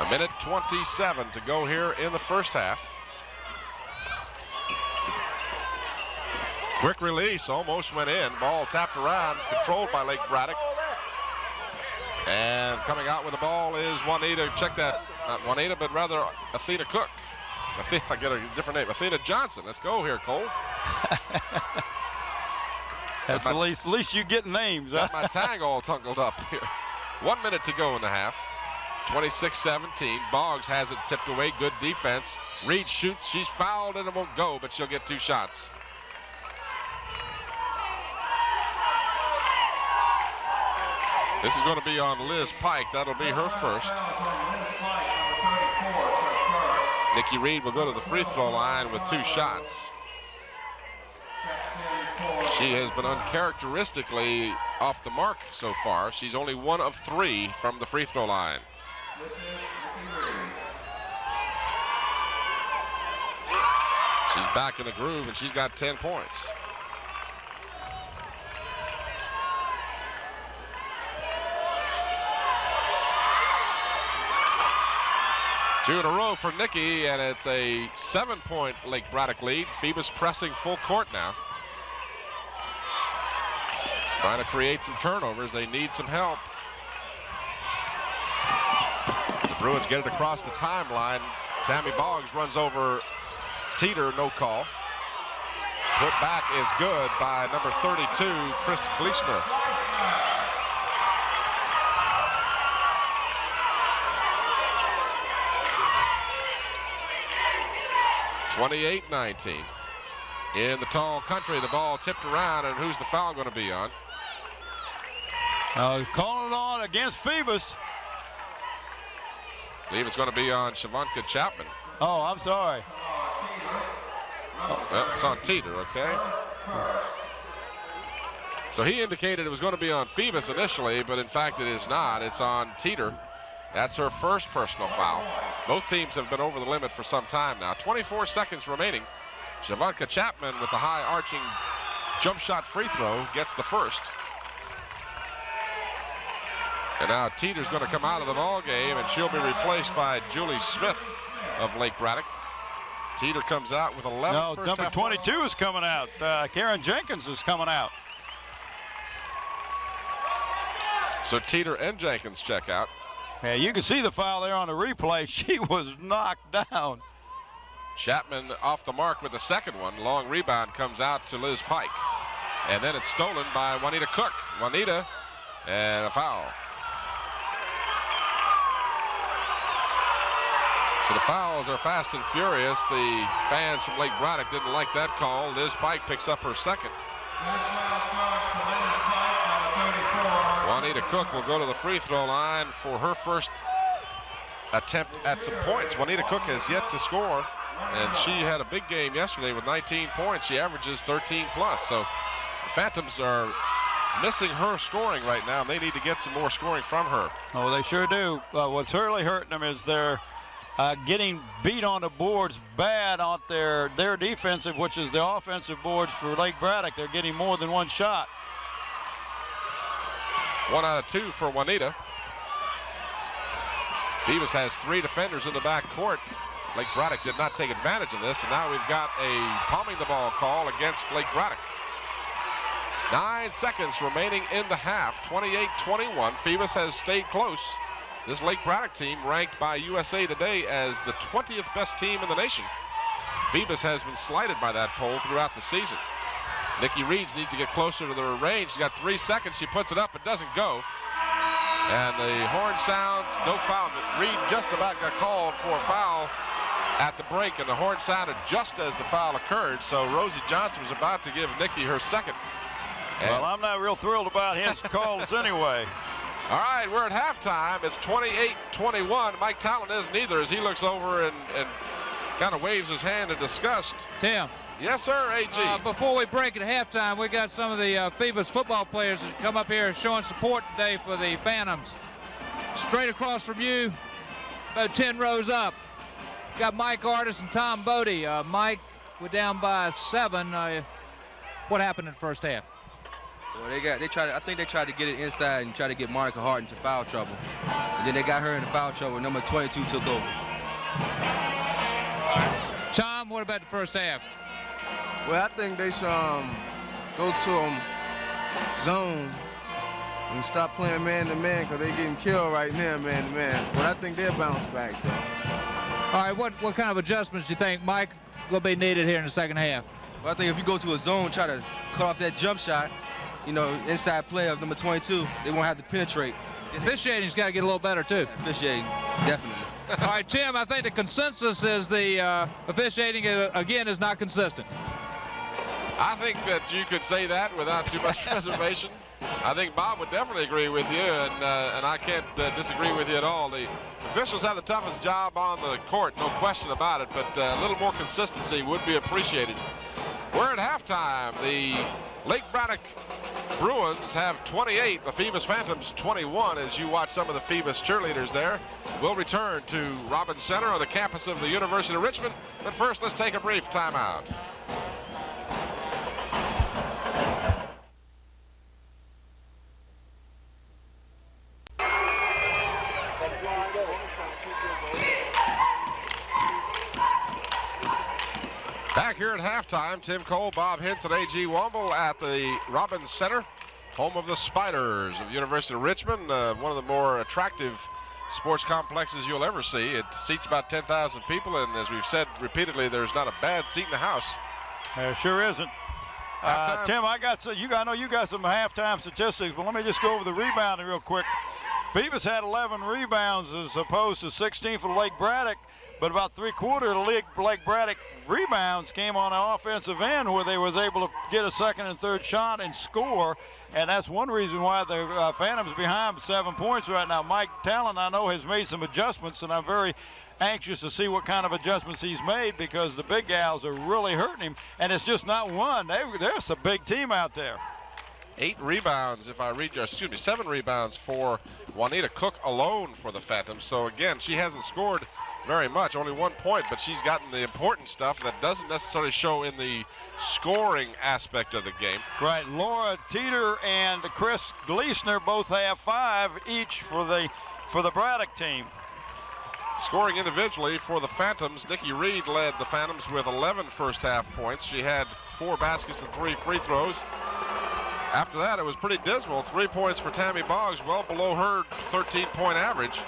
A minute 27 to go here in the first half. Quick release, almost went in. Ball tapped around, controlled by Lake Braddock. And coming out with the ball is Juanita, check that, not Juanita, but rather Athena Cook. I get a different name, Athena Johnson. Let's go here, Cole. That's at least you get names. Got my tag all tangled up here. 1 minute to go in the half. 26-17. Boggs has it tipped away. Good defense. Reed shoots. She's fouled and it won't go, but she'll get 2 shots. This is going to be on Liz Pike. That'll be her first. Nikki Reed will go to the free throw line with 2 shots. She has been uncharacteristically off the mark so far. She's only 1 of 3 from the free throw line. She's back in the groove and she's got 10 points. Two in a row for Nikki, and it's a 7-point Lake Braddock lead. Phoebus pressing full court now. Trying to create some turnovers. They need some help. The Bruins get it across the timeline. Tammy Boggs runs over Teeter, no call. Put back is good by number 32, Chris Gleesner. 28-19. In the tall country, the ball tipped around, and who's the foul going to be on? Calling it on against Phoebus. I believe it's going to be on Shavonka Chapman. Oh, I'm sorry. Well, it's on Teeter, okay? So he indicated it was going to be on Phoebus initially, but in fact it is not. It's on Teeter. That's her first personal foul. Both teams have been over the limit for some time now. 24 seconds remaining. Shavonka Chapman with the high arching jump shot free throw gets the first. And now Teeter's going to come out of the ball game, and she'll be replaced by Julie Smith of Lake Braddock. Teeter comes out with 11 No, first number half 22 points. is coming out. Karen Jenkins is coming out. So Teeter and Jenkins check out. Yeah, you can see the foul there on the replay. She was knocked down. Chapman off the mark with the second one. Long rebound comes out to Liz Pike. And then it's stolen by Juanita Cook. Juanita, and a foul. So the fouls are fast and furious. The fans from Lake Braddock didn't like that call. Liz Pike picks up her second. Juanita Cook will go to the free throw line for her first attempt at some points. Juanita Cook has yet to score, and she had a big game yesterday with 19 points. She averages 13 plus. So the Phantoms are missing her scoring right now, and they need to get some more scoring from her. Oh, they sure do. What's really hurting them is they're getting beat on the boards bad on their defensive, which is the offensive boards for Lake Braddock. They're getting more than one shot. 1 out of 2 for Juanita. Phoebus has 3 defenders in the back court. Lake Braddock did not take advantage of this, and now we've got a palming the ball call against Lake Braddock. 9 seconds remaining in the half, 28-21. Phoebus has stayed close. This Lake Braddock team, ranked by USA Today as the 20th best team in the nation. Phoebus has been slighted by that poll throughout the season. Nikki Reeds needs to get closer to the range. She's got 3 seconds. She puts it up. It doesn't go. And the horn sounds, no foul. Reed just about got called for a foul at the break, and the horn sounded just as the foul occurred. So Rosie Johnson was about to give Nikki her second. Well, I'm not real thrilled about his calls anyway. All right, we're at halftime. It's 28-21. Mike Talon isn't either, as he looks over and kind of waves his hand in disgust. Tim. Yes, sir, AG. Before we break at halftime, we got some of the Phoebus football players that come up here showing support today for the Phantoms. Straight across from you, about 10 rows up, got Mike Artis and Tom Bodie. Mike, we're down by 7. What happened in the first half? Well, I think they tried to get it inside and try to get Monica Hart into foul trouble. And then they got her into foul trouble. Number 22 took over. Tom, what about the first half? Well, I think they should go to zone and stop playing man-to-man, because they're getting killed right now, man-to-man. But I think they'll bounce back, though. All right, what kind of adjustments do you think, Mike, will be needed here in the second half? Well, I think if you go to a zone, try to cut off that jump shot, inside play of number 22, they won't have to penetrate. Officiating's got to get a little better, too. Officiating, definitely. All right, Tim, I think the consensus is the officiating, again, is not consistent. I think that you could say that without too much reservation. I think Bob would definitely agree with you, and I can't disagree with you at all. The officials have the toughest job on the court, no question about it, but a little more consistency would be appreciated. We're at halftime. The Lake Braddock Bruins have 28, the Phoebus Phantoms 21, as you watch some of the Phoebus cheerleaders there. We'll return to Robins Center on the campus of the University of Richmond, but first let's take a brief timeout. Back here at halftime, Tim Cole, Bob Hintz, and A.G. Womble at the Robins Center, home of the Spiders of University of Richmond, one of the more attractive sports complexes you'll ever see. It seats about 10,000 people, and as we've said repeatedly, there's not a bad seat in the house. There sure isn't. Tim, I know you got some halftime statistics, but let me just go over the rebounding real quick. Phoebus had 11 rebounds as opposed to 16 for Lake Braddock. but about three-quarter of the Lake Braddock rebounds came on the offensive end where they was able to get a second and third shot and score. And that's one reason why the Phantoms behind 7 points right now. Mike Talon, I know, has made some adjustments, and I'm very anxious to see what kind of adjustments he's made because the big gals are really hurting him. And it's just not one. There's a big team out there. 8 rebounds, if I read your, 7 rebounds for Juanita Cook alone for the Phantoms. So again, she hasn't scored very much, only 1 point, but she's gotten the important stuff that doesn't necessarily show in the scoring aspect of the game. Right, Laura Teeter and Chris Gleesner both have 5 each for the Braddock team. Scoring individually for the Phantoms, Nikki Reed led the Phantoms with 11 first half points. She had 4 baskets and 3 free throws. After that, it was pretty dismal. 3 points for Tammy Boggs, well below her 13-point average.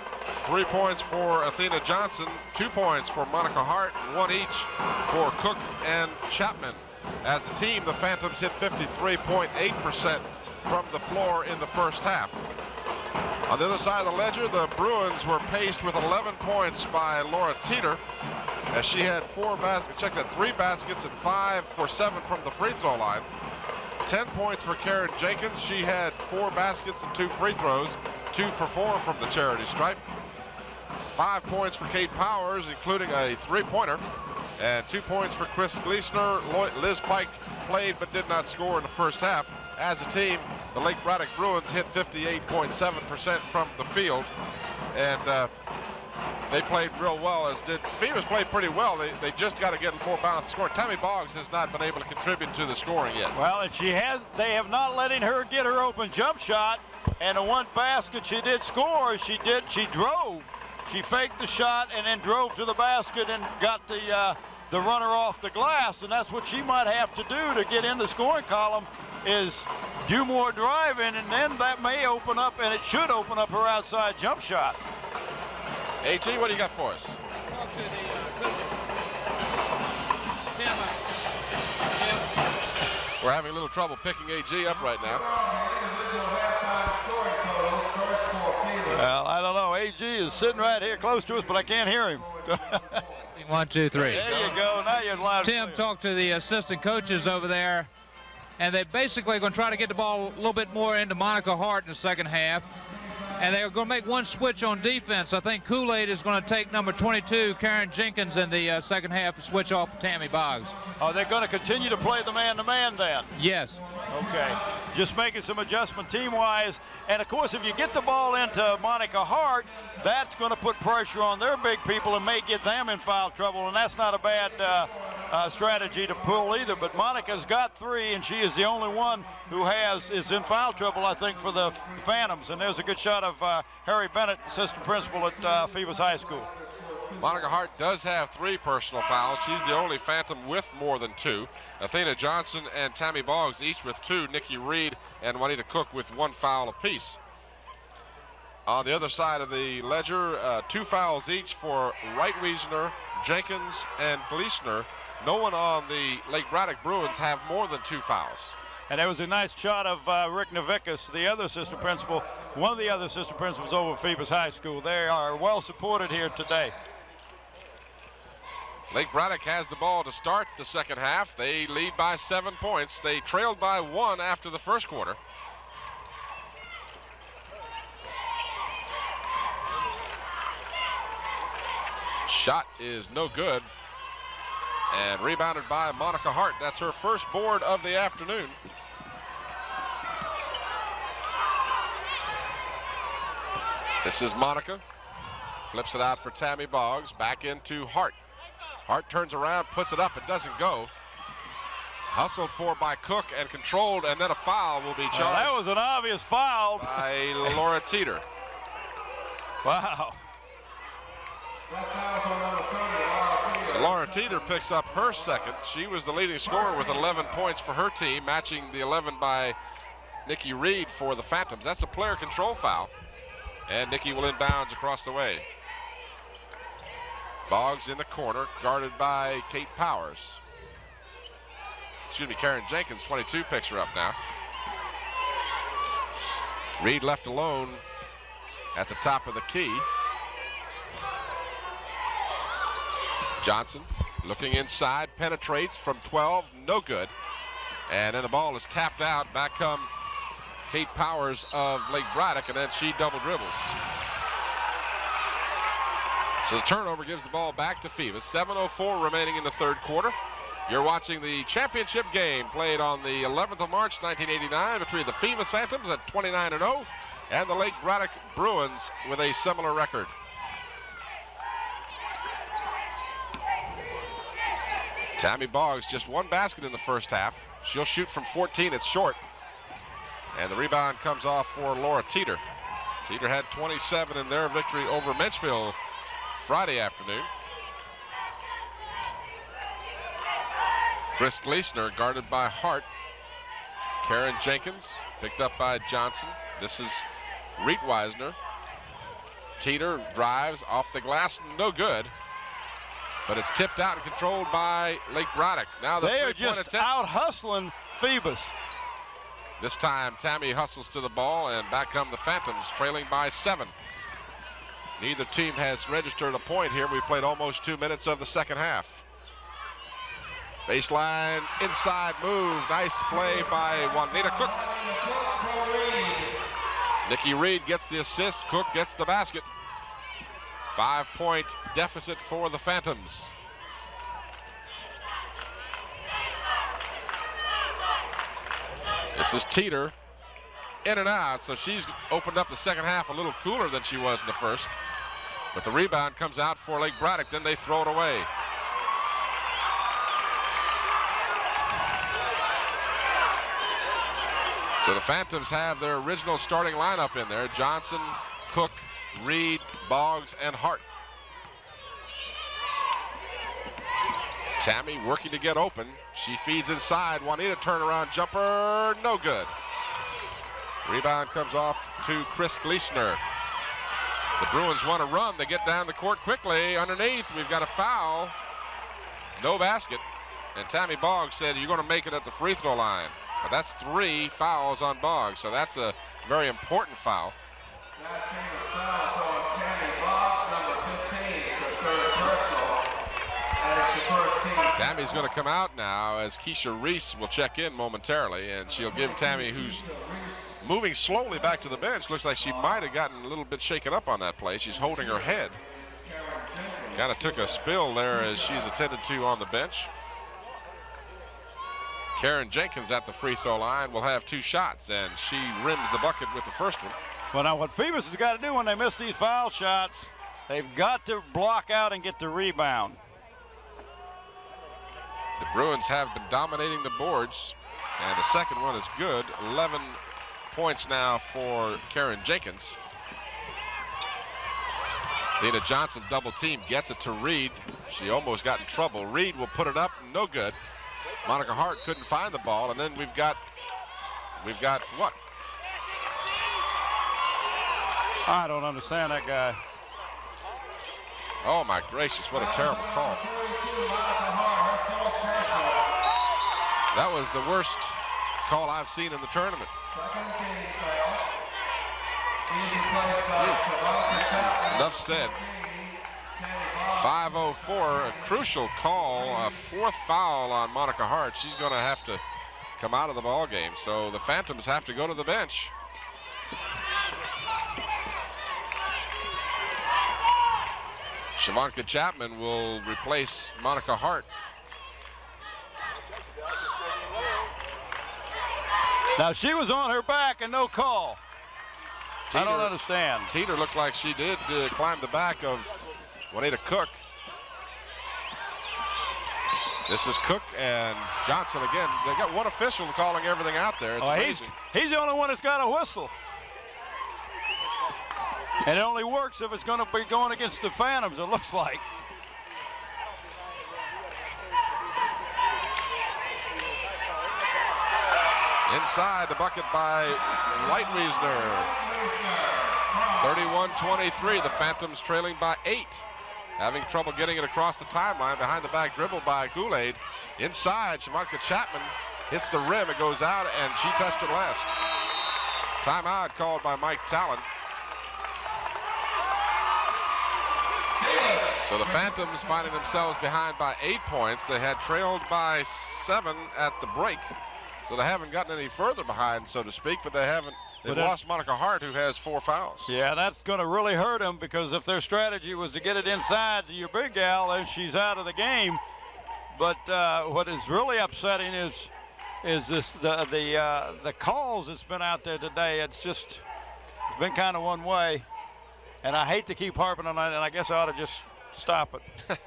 3 points for Athena Johnson, 2 points for Monica Hart, 1 each for Cook and Chapman. As a team, the Phantoms hit 53.8% from the floor in the first half. On the other side of the ledger, the Bruins were paced with 11 points by Laura Teeter, as she had 4 baskets, check that, 3 baskets and 5 for 7 from the free throw line. 10 points for Karen Jenkins. She had 4 baskets and 2 free throws, 2 for 4 from the charity stripe. 5 points for Kate Powers, including a 3-pointer, and 2 points for Chris Gleesner. Liz Pike played but did not score in the first half. As a team, the Lake Braddock Bruins hit 58.7% from the field, and they played real well, as did Phoebus. Played pretty well. They just got to get more balanced scoring. Tammy Boggs has not been able to contribute to the scoring yet. Well, and they have not letting her get her open jump shot, and the one basket she did score, she drove. She faked the shot and then drove to the basket and got the runner off the glass, and that's what she might have to do to get in the scoring column, is do more driving, and then that may open up, and it should open up her outside jump shot. AG, what do you got for us? Talk to the Tim. We're having a little trouble picking AG up right now. Well, I don't know. AG is sitting right here close to us, but I can't hear him. 1, 2, 3. There you go. Now you're loud. Tim talked to the assistant coaches over there, and they basically going to try to get the ball a little bit more into Monica Hart in the second half. And they're going to make one switch on defense. I think Kool-Aid is going to take number 22, Karen Jenkins, in the second half and switch off Tammy Boggs. Are they going to continue to play the man-to-man then? Yes. Okay. Just making some adjustment team-wise. And, of course, if you get the ball into Monica Hart, that's going to put pressure on their big people and may get them in foul trouble. And that's not a bad strategy to pull either. But Monica's got 3, and she is the only one who is in foul trouble, I think, for the Phantoms. And there's a good shot of Harry Bennett, assistant principal at Phoebus High School. Monica Hart does have 3 personal fouls. She's the only Phantom with more than 2. Athena Johnson and Tammy Boggs each with 2. Nikki Reed and Juanita Cook with 1 foul apiece. On the other side of the ledger, 2 fouls each for Wright-Wiesner, Jenkins, and Gleesner. No one on the Lake Braddock Bruins have more than 2 fouls. And there was a nice shot of Rick Novickis, the other assistant principal, one of the other assistant principals over at Phoebus High School. They are well supported here today. Lake Braddock has the ball to start the second half. They lead by 7 points. They trailed by 1 after the first quarter. Shot is no good. And rebounded by Monica Hart. That's her first board of the afternoon. This is Monica. Flips it out for Tammy Boggs. Back into Hart. Hart turns around, puts it up. It doesn't go. Hustled for by Cook and controlled, and then a foul will be charged. Well, that was an obvious foul. By Laura Teeter. Wow. So Laura Teeter picks up her second. She was the leading scorer with 11 points for her team, matching the 11 by Nikki Reed for the Phantoms. That's a player control foul. And Nikki will inbounds across the way. Boggs in the corner, guarded by Kate Powers. Excuse me, Karen Jenkins, 22, picks her up now. Reed left alone at the top of the key. Johnson looking inside, penetrates from 12, no good. And then the ball is tapped out. Back come Kate Powers of Lake Braddock, and then she double dribbles. So the turnover gives the ball back to Phoebus. 7:04 remaining in the third quarter. You're watching the championship game played on the 11th of March, 1989 between the Phoebus Phantoms at 29-0 and the Lake Braddock Bruins with a similar record. Tammy Boggs just one basket in the first half. She'll shoot from 14, it's short. And the rebound comes off for Laura Teeter. Teeter had 27 in their victory over Menchville Friday afternoon. Chris Gleesner guarded by Hart. Karen Jenkins picked up by Johnson. This is Reitweisner. Teeter drives off the glass, no good. But it's tipped out and controlled by Lake Braddock. Now the they are just out hustling Phoebus. This time Tammy hustles to the ball, and back come the Phantoms, trailing by 7. Neither team has registered a point here. We've played almost 2 minutes of the second half. Baseline, inside move. Nice play by Juanita Cook. Nikki Reed gets the assist. Cook gets the basket. 5-point deficit for the Phantoms. This is Teeter. In and out, so she's opened up the second half a little cooler than she was in the first. But the rebound comes out for Lake Braddock, then they throw it away. So the Phantoms have their original starting lineup in there. Johnson, Cook, Reed, Boggs, and Hart. Tammy working to get open. She feeds inside. Juanita turnaround jumper, no good. Rebound comes off to Chris Gleesner. The Bruins want to run. They get down the court quickly. Underneath, we've got a foul. No basket. And Tammy Boggs said, you're going to make it at the free throw line. But that's 3 fouls on Boggs, so that's a very important foul. Tammy's going to come out now as Keisha Reese will check in momentarily, and she'll give Tammy, who's moving slowly back to the bench. Looks like she might have gotten a little bit shaken up on that play. She's holding her head. Kind of took a spill there as she's attended to on the bench. Karen Jenkins at the free throw line will have 2 shots, and she rims the bucket with the first one. Well, now what Phoebus has got to do when they miss these foul shots, they've got to block out and get the rebound. The Bruins have been dominating the boards, and the second one is good. 11 points now for Karen Jenkins. Dina Johnson double team, gets it to Reed. She almost got in trouble. Reed will put it up, no good. Monica Hart couldn't find the ball, and then we've got what? I don't understand that guy. Oh my gracious, what a terrible call. That was the worst call I've seen in the tournament. Enough said. 5:04, a crucial call, a 4th foul on Monica Hart. She's going to have to come out of the ball game, so the Phantoms have to go to the bench. Shavanka Chapman will replace Monica Hart. Now she was on her back and no call. Teeter, I don't understand. Teeter looked like she did climb the back of Juanita Cook. This is Cook and Johnson again. They got one official calling everything out there. It's amazing. He's the only one that's got a whistle. And it only works if it's going to be going against the Phantoms, it looks like. Inside the bucket by Lightwiesner. 31-23, the Phantoms trailing by 8. Having trouble getting it across the timeline. Behind the back dribble by Kool-Aid. Inside, Shavanka Chapman hits the rim. It goes out, and she touched it last. Timeout called by Mike Talon. So the Phantoms finding themselves behind by 8 points. They had trailed by 7 at the break. So they haven't gotten any further behind, so to speak, but they've lost Monica Hart, who has 4 fouls. Yeah, that's going to really hurt them, because if their strategy was to get it inside to your big gal, then she's out of the game. But what is really upsetting is the calls that's been out there today. It's been kind of one way, and I hate to keep harping on that, and I guess I ought to just stop it.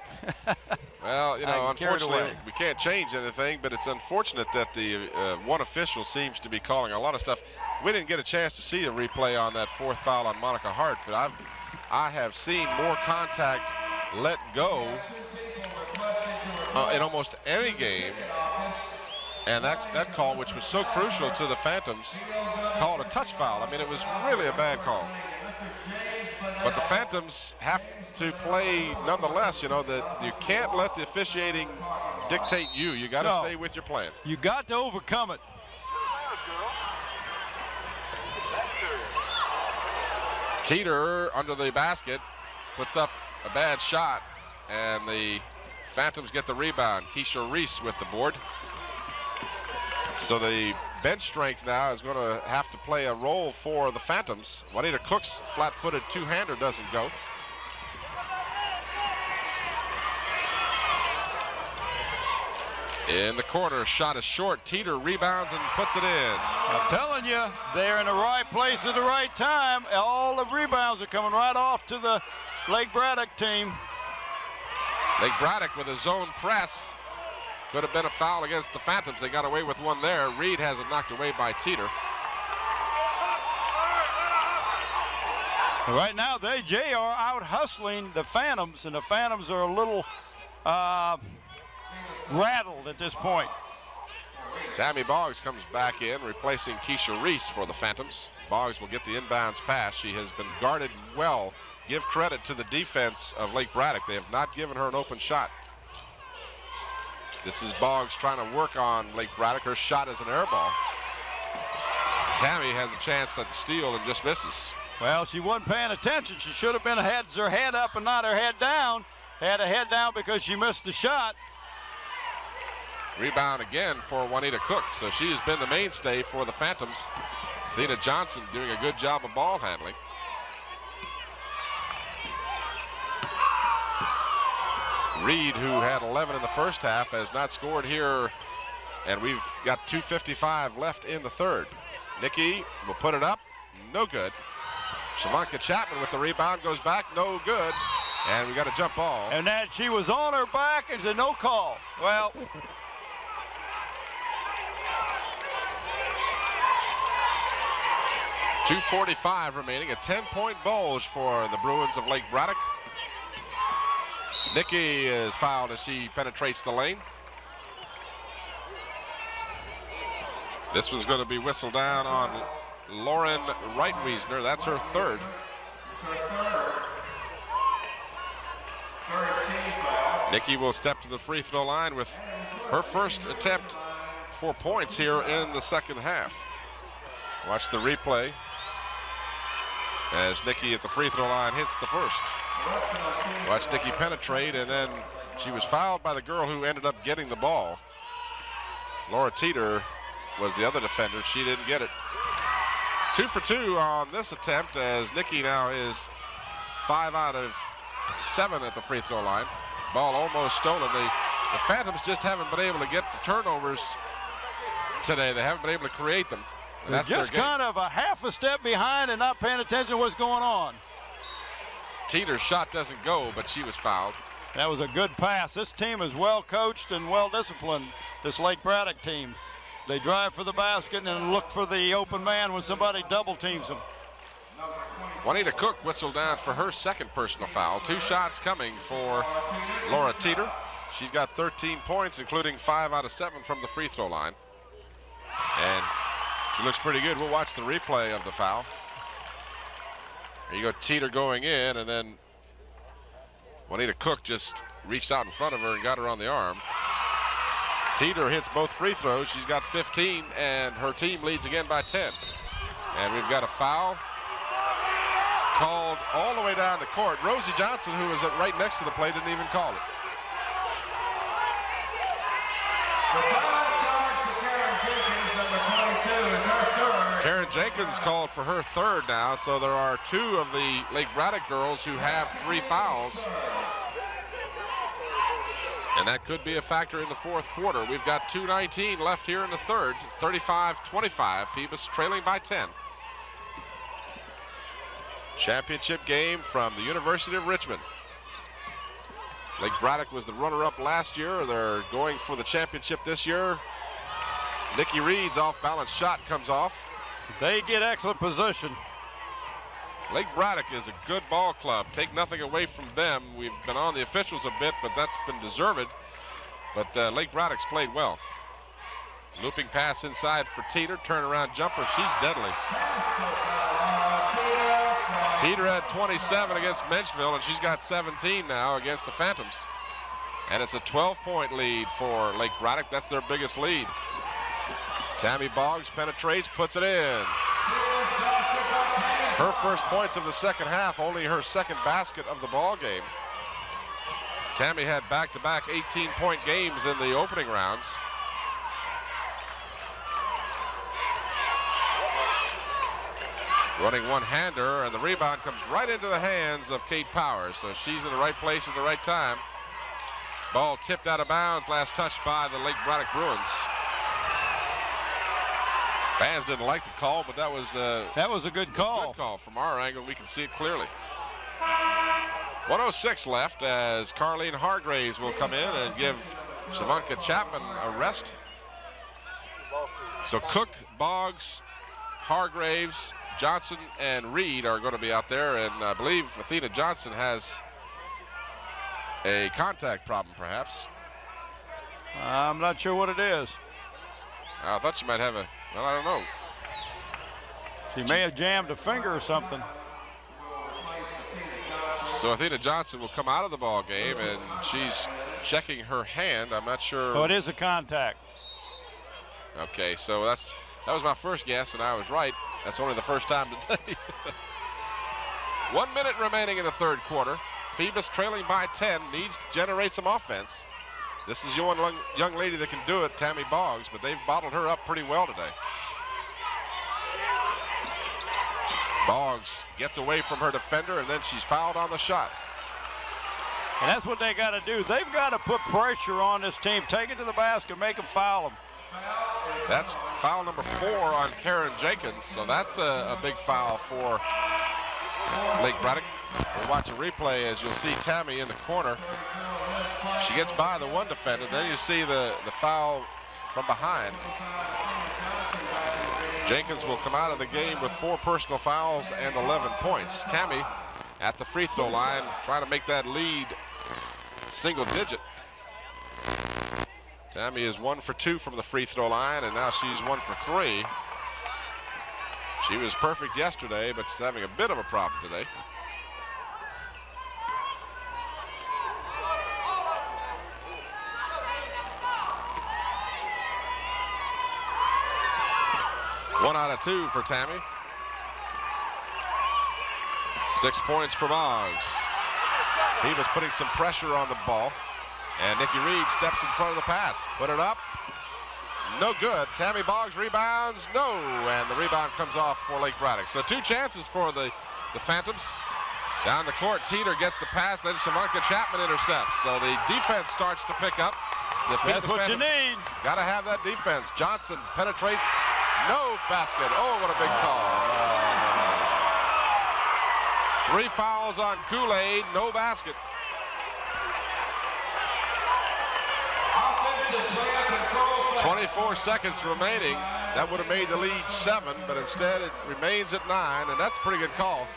Well, you know, unfortunately, we can't change anything, but it's unfortunate that the one official seems to be calling a lot of stuff. We didn't get a chance to see a replay on that 4th foul on Monica Hart, but I have seen more contact let go in almost any game, and that call, which was so crucial to the Phantoms, called a touch foul. I mean, it was really a bad call. But the Phantoms have to play nonetheless. You know that you can't let the officiating dictate you. You got to stay with your plan. You got to overcome it. Teeter under the basket puts up a bad shot, and the Phantoms get the rebound. Keisha Reese with the board. So the bench strength now is going to have to play a role for the Phantoms. Juanita Cook's flat-footed two-hander doesn't go. In the corner, shot is short. Teeter rebounds and puts it in. I'm telling you, they're in the right place at the right time. All the rebounds are coming right off to the Lake Braddock team. Lake Braddock with a zone press. Could have been a foul against the Phantoms. They got away with one there. Reed has it knocked away by Teeter. Right now, they are out hustling the Phantoms, and the Phantoms are a little rattled at this point. Tammy Boggs comes back in, replacing Keisha Reese for the Phantoms. Boggs will get the inbounds pass. She has been guarded well. Give credit to the defense of Lake Braddock. They have not given her an open shot. This is Boggs trying to work on Lake Braddock. Her shot is an air ball. Tammy has a chance at the steal and just misses. Well, she wasn't paying attention. She should have been had her head up and not her head down. Had her head down because she missed the shot. Rebound again for Juanita Cook. So she has been the mainstay for the Phantoms. Athena Johnson doing a good job of ball handling. Reed, who had 11 in the first half, has not scored here, and we've got 2:55 left in the third. Nikki will put it up, no good. Shavanka Chapman with the rebound, goes back, no good, and we got a jump ball. And that she was on her back and said no call. Well, .245 remaining, a 10-point bulge for the Bruins of Lake Braddock. Nikki is fouled as she penetrates the lane. This one's going to be whistled down on Lauren Reitwiesner. That's her third. Nikki will step to the free throw line with her first attempt for points here in the second half. Watch the replay as Nikki at the free throw line hits the first. Watch Nikki penetrate, and then she was fouled by the girl who ended up getting the ball. Laura Teeter was the other defender. She didn't get it. 2 for 2 on this attempt, as Nikki now is 5 out of 7 at the free throw line. Ball almost stolen. The Phantoms just haven't been able to get the turnovers today. They haven't been able to create them. That's just kind of a half a step behind and not paying attention to what's going on. Teeter's shot doesn't go, but she was fouled. That was a good pass. This team is well coached and well disciplined, this Lake Braddock team. They drive for the basket and look for the open man when somebody double teams them. Juanita Cook whistled down for her second personal foul. 2 shots coming for Laura Teeter. She's got 13 points, including 5 out of 7 from the free throw line. And she looks pretty good. We'll watch the replay of the foul. There you go, Teeter going in, and then Juanita Cook just reached out in front of her and got her on the arm. Teeter hits both free throws. She's got 15, and her team leads again by 10. And we've got a foul called all the way down the court. Rosie Johnson, who was right next to the play, didn't even call it. Karen Jenkins called for her third now, so there are 2 of the Lake Braddock girls who have 3 fouls. And that could be a factor in the fourth quarter. We've got 2:19 left here in the third. 35-25, Phoebus trailing by 10. Championship game from the University of Richmond. Lake Braddock was the runner-up last year. They're going for the championship this year. Nikki Reed's off-balance shot comes off. They get excellent position. Lake Braddock is a good ball club. Take nothing away from them. We've been on the officials a bit, but that's been deserved. But Lake Braddock's played well. Looping pass inside for Teeter. Turnaround jumper. She's deadly. Teeter had 27 against Menchville, and she's got 17 now against the Phantoms. And it's a 12-point lead for Lake Braddock. That's their biggest lead. Tammy Boggs penetrates, puts it in. Her first points of the second half, only her second basket of the ball game. Tammy had back-to-back 18-point games in the opening rounds. Running one-hander, and the rebound comes right into the hands of Kate Powers. So she's in the right place at the right time. Ball tipped out of bounds, last touched by the Lake Braddock Bruins. Fans didn't like the call, but that was a good call. Good call. From our angle, we can see it clearly. 1:06 left as Carleen Hargraves will come in and give Shavanka Chapman a rest. So Cook, Boggs, Hargraves, Johnson, and Reed are going to be out there, and I believe Athena Johnson has a contact problem, perhaps. I'm not sure what it is. I thought she might have well, I don't know. She may have jammed a finger or something. So Athena Johnson will come out of the ball game, and she's checking her hand. I'm not sure. Oh, it is a contact. Okay, so that was my first guess, and I was right. That's only the first time today. 1 minute remaining in the third quarter. Phoebus trailing by 10, needs to generate some offense. This is one young lady that can do it, Tammy Boggs, but they've bottled her up pretty well today. Boggs gets away from her defender, and then she's fouled on the shot. And that's what they got to do. They've got to put pressure on this team. Take it to the basket, make them foul them. That's foul number 4 on Karen Jenkins, so that's a big foul for Lake Braddock. We'll watch a replay as you'll see Tammy in the corner. She gets by the one defender, then you see the foul from behind. Jenkins will come out of the game with 4 personal fouls and 11 points. Tammy at the free throw line trying to make that lead single digit. Tammy is 1 for 2 from the free throw line, and now she's 1 for 3. She was perfect yesterday, but she's having a bit of a problem today. One out of 2 for Tammy. 6 points for Boggs. Phoebus putting some pressure on the ball. And Nikki Reed steps in front of the pass. Put it up. No good. Tammy Boggs rebounds. No. And the rebound comes off for Lake Braddock. So 2 chances for the Phantoms. Down the court, Teeter gets the pass. Then Shavanka Chapman intercepts. So the defense starts to pick up. That's what you need. Got to have that defense. Johnson penetrates. No basket. Oh, what a big call. 3 fouls on Kool-Aid. No basket. 24 seconds remaining. That would have made the lead 7, but instead it remains at 9, and that's a pretty good call.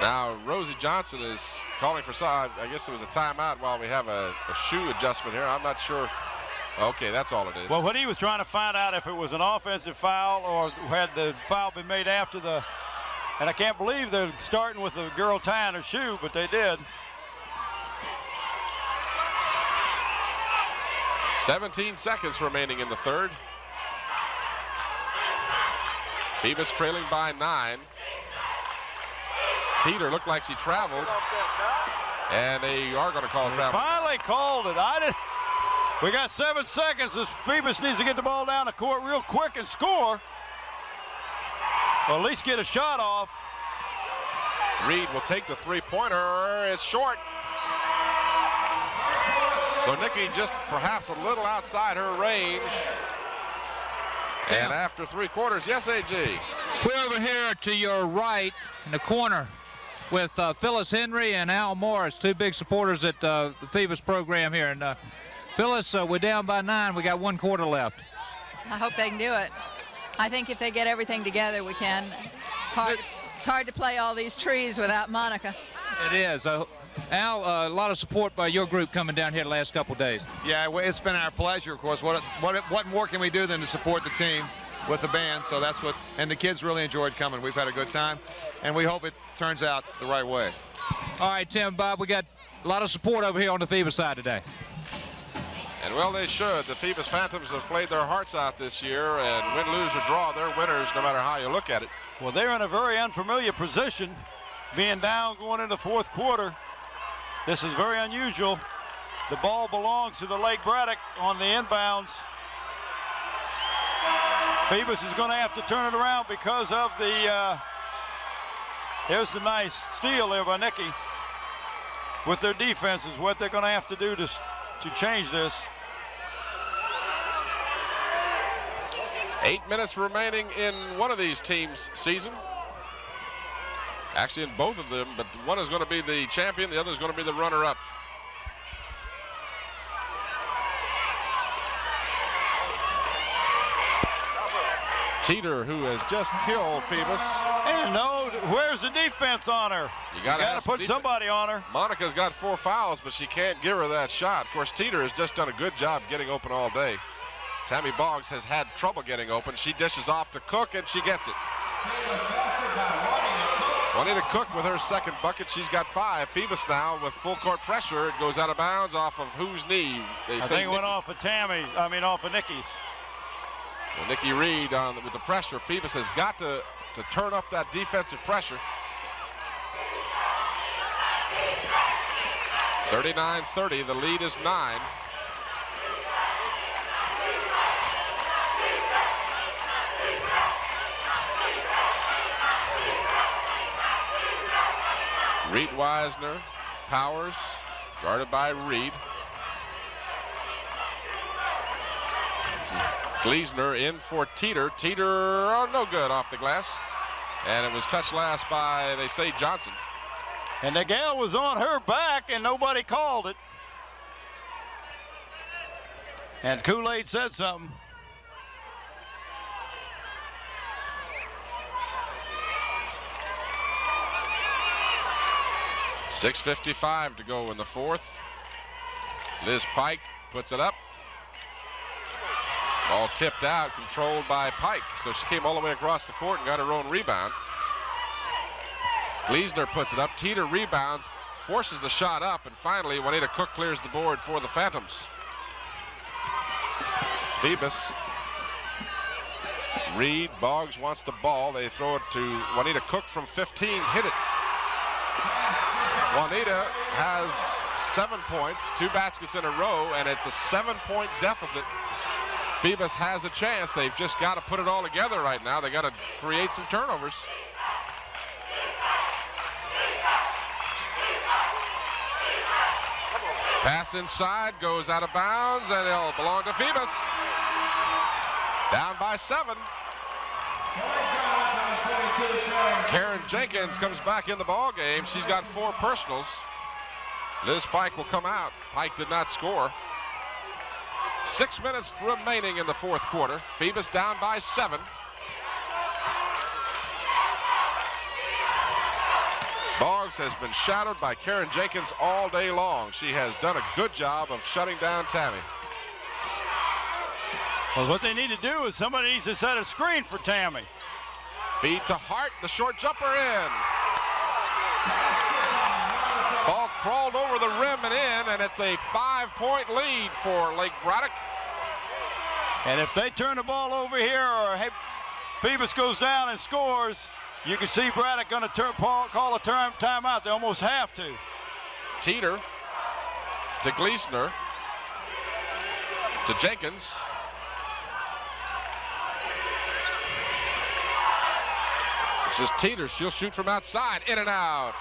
Now Rosie Johnson is calling for some. I guess it was a timeout while we have a shoe adjustment here. I'm not sure. Okay, that's all it is. Well, what he was trying to find out if it was an offensive foul or had the foul been made after the. And I can't believe they're starting with a girl tying her shoe, but they did. 17 seconds remaining in the third. Phoebus trailing by 9. Teeter looked like she traveled. And they are going to call travel. Finally called it. We got 7 seconds. This Phoebus needs to get the ball down the court real quick and score. Or at least get a shot off. Reed will take the three-pointer. It's short. So Nikki just perhaps a little outside her range. And after 3 quarters, yes, AG. We're over here to your right in the corner with Phyllis Henry and Al Morris, 2 big supporters at the Phoebus program here. And Phyllis, we're down by 9. We got 1 quarter left. I hope they can do it. I think if they get everything together, we can. It's hard to play all these trees without Monica. It is. Al, a lot of support by your group coming down here the last couple days. Yeah, it's been our pleasure, of course. What more can we do than to support the team with the band? So that's what, and the kids really enjoyed coming. We've had a good time, and we hope it turns out the right way. All right, Tim, Bob, we got a lot of support over here on the Phoebus side today. And well, they should. The Phoebus Phantoms have played their hearts out this year, and win, lose, or draw, they're winners no matter how you look at it. Well, they're in a very unfamiliar position, being down going into the 4th quarter. This is very unusual. The ball belongs to the Lake Braddock on the inbounds. Phoebus is going to have to turn it around because of the, here's the nice steal there by Nikki. With their defense is what they're going to have to do to change this. 8 minutes remaining in one of these teams' season. Actually in both of them, but one is going to be the champion, the other is going to be the runner-up. Teeter, who has just killed Phoebus. And no, where's the defense on her? You got to put somebody on her. Monica's got 4 fouls, but she can't give her that shot. Of course, Teeter has just done a good job getting open all day. Tammy Boggs has had trouble getting open. She dishes off to Cook, and she gets it. Juanita Cook with her 2nd bucket. She's got 5. Phoebus now with full court pressure. It goes out of bounds off of whose knee? I think it went off of off of Nikki's. Well, Nikki Reed with the pressure. Phoebus has got to turn up that defensive pressure. 39-30, the lead is 9. Reed Wisner, Powers, guarded by Reed. This is Gleasner in for Teeter. Teeter, no good off the glass. And it was touched last by, they say, Johnson. And the gal was on her back and nobody called it. And Kool-Aid said something. .6:55 to go in the 4th. Liz Pike puts it up. Ball tipped out, controlled by Pike. So she came all the way across the court and got her own rebound. Gleasner puts it up. Teeter rebounds, forces the shot up, and finally Juanita Cook clears the board for the Phantoms. Phoebus. Reed, Boggs wants the ball. They throw it to Juanita Cook from 15, hit it. Juanita has 7 points, 2 baskets in a row, and it's a 7-point deficit. Phoebus has a chance. They've just got to put it all together right now. They got to create some turnovers. Pass inside, goes out of bounds, and it'll belong to Phoebus. Down by 7. Karen Jenkins comes back in the ball game. She's got 4 personals. Liz Pike will come out. Pike did not score. 6 minutes remaining in the 4th quarter. Phoebus down by 7. Boggs has been shadowed by Karen Jenkins all day long. She has done a good job of shutting down Tammy. Well, what they need to do is somebody needs to set a screen for Tammy. Feed to Hart, the short jumper in. Ball crawled over the rim and in, and it's a 5-point lead for Lake Braddock. And if they turn the ball over here or Phoebus goes down and scores, you can see Braddock going to call a timeout. They almost have to. Teeter to Gleasner to Jenkins. This is Teeter. She'll shoot from outside. In and out.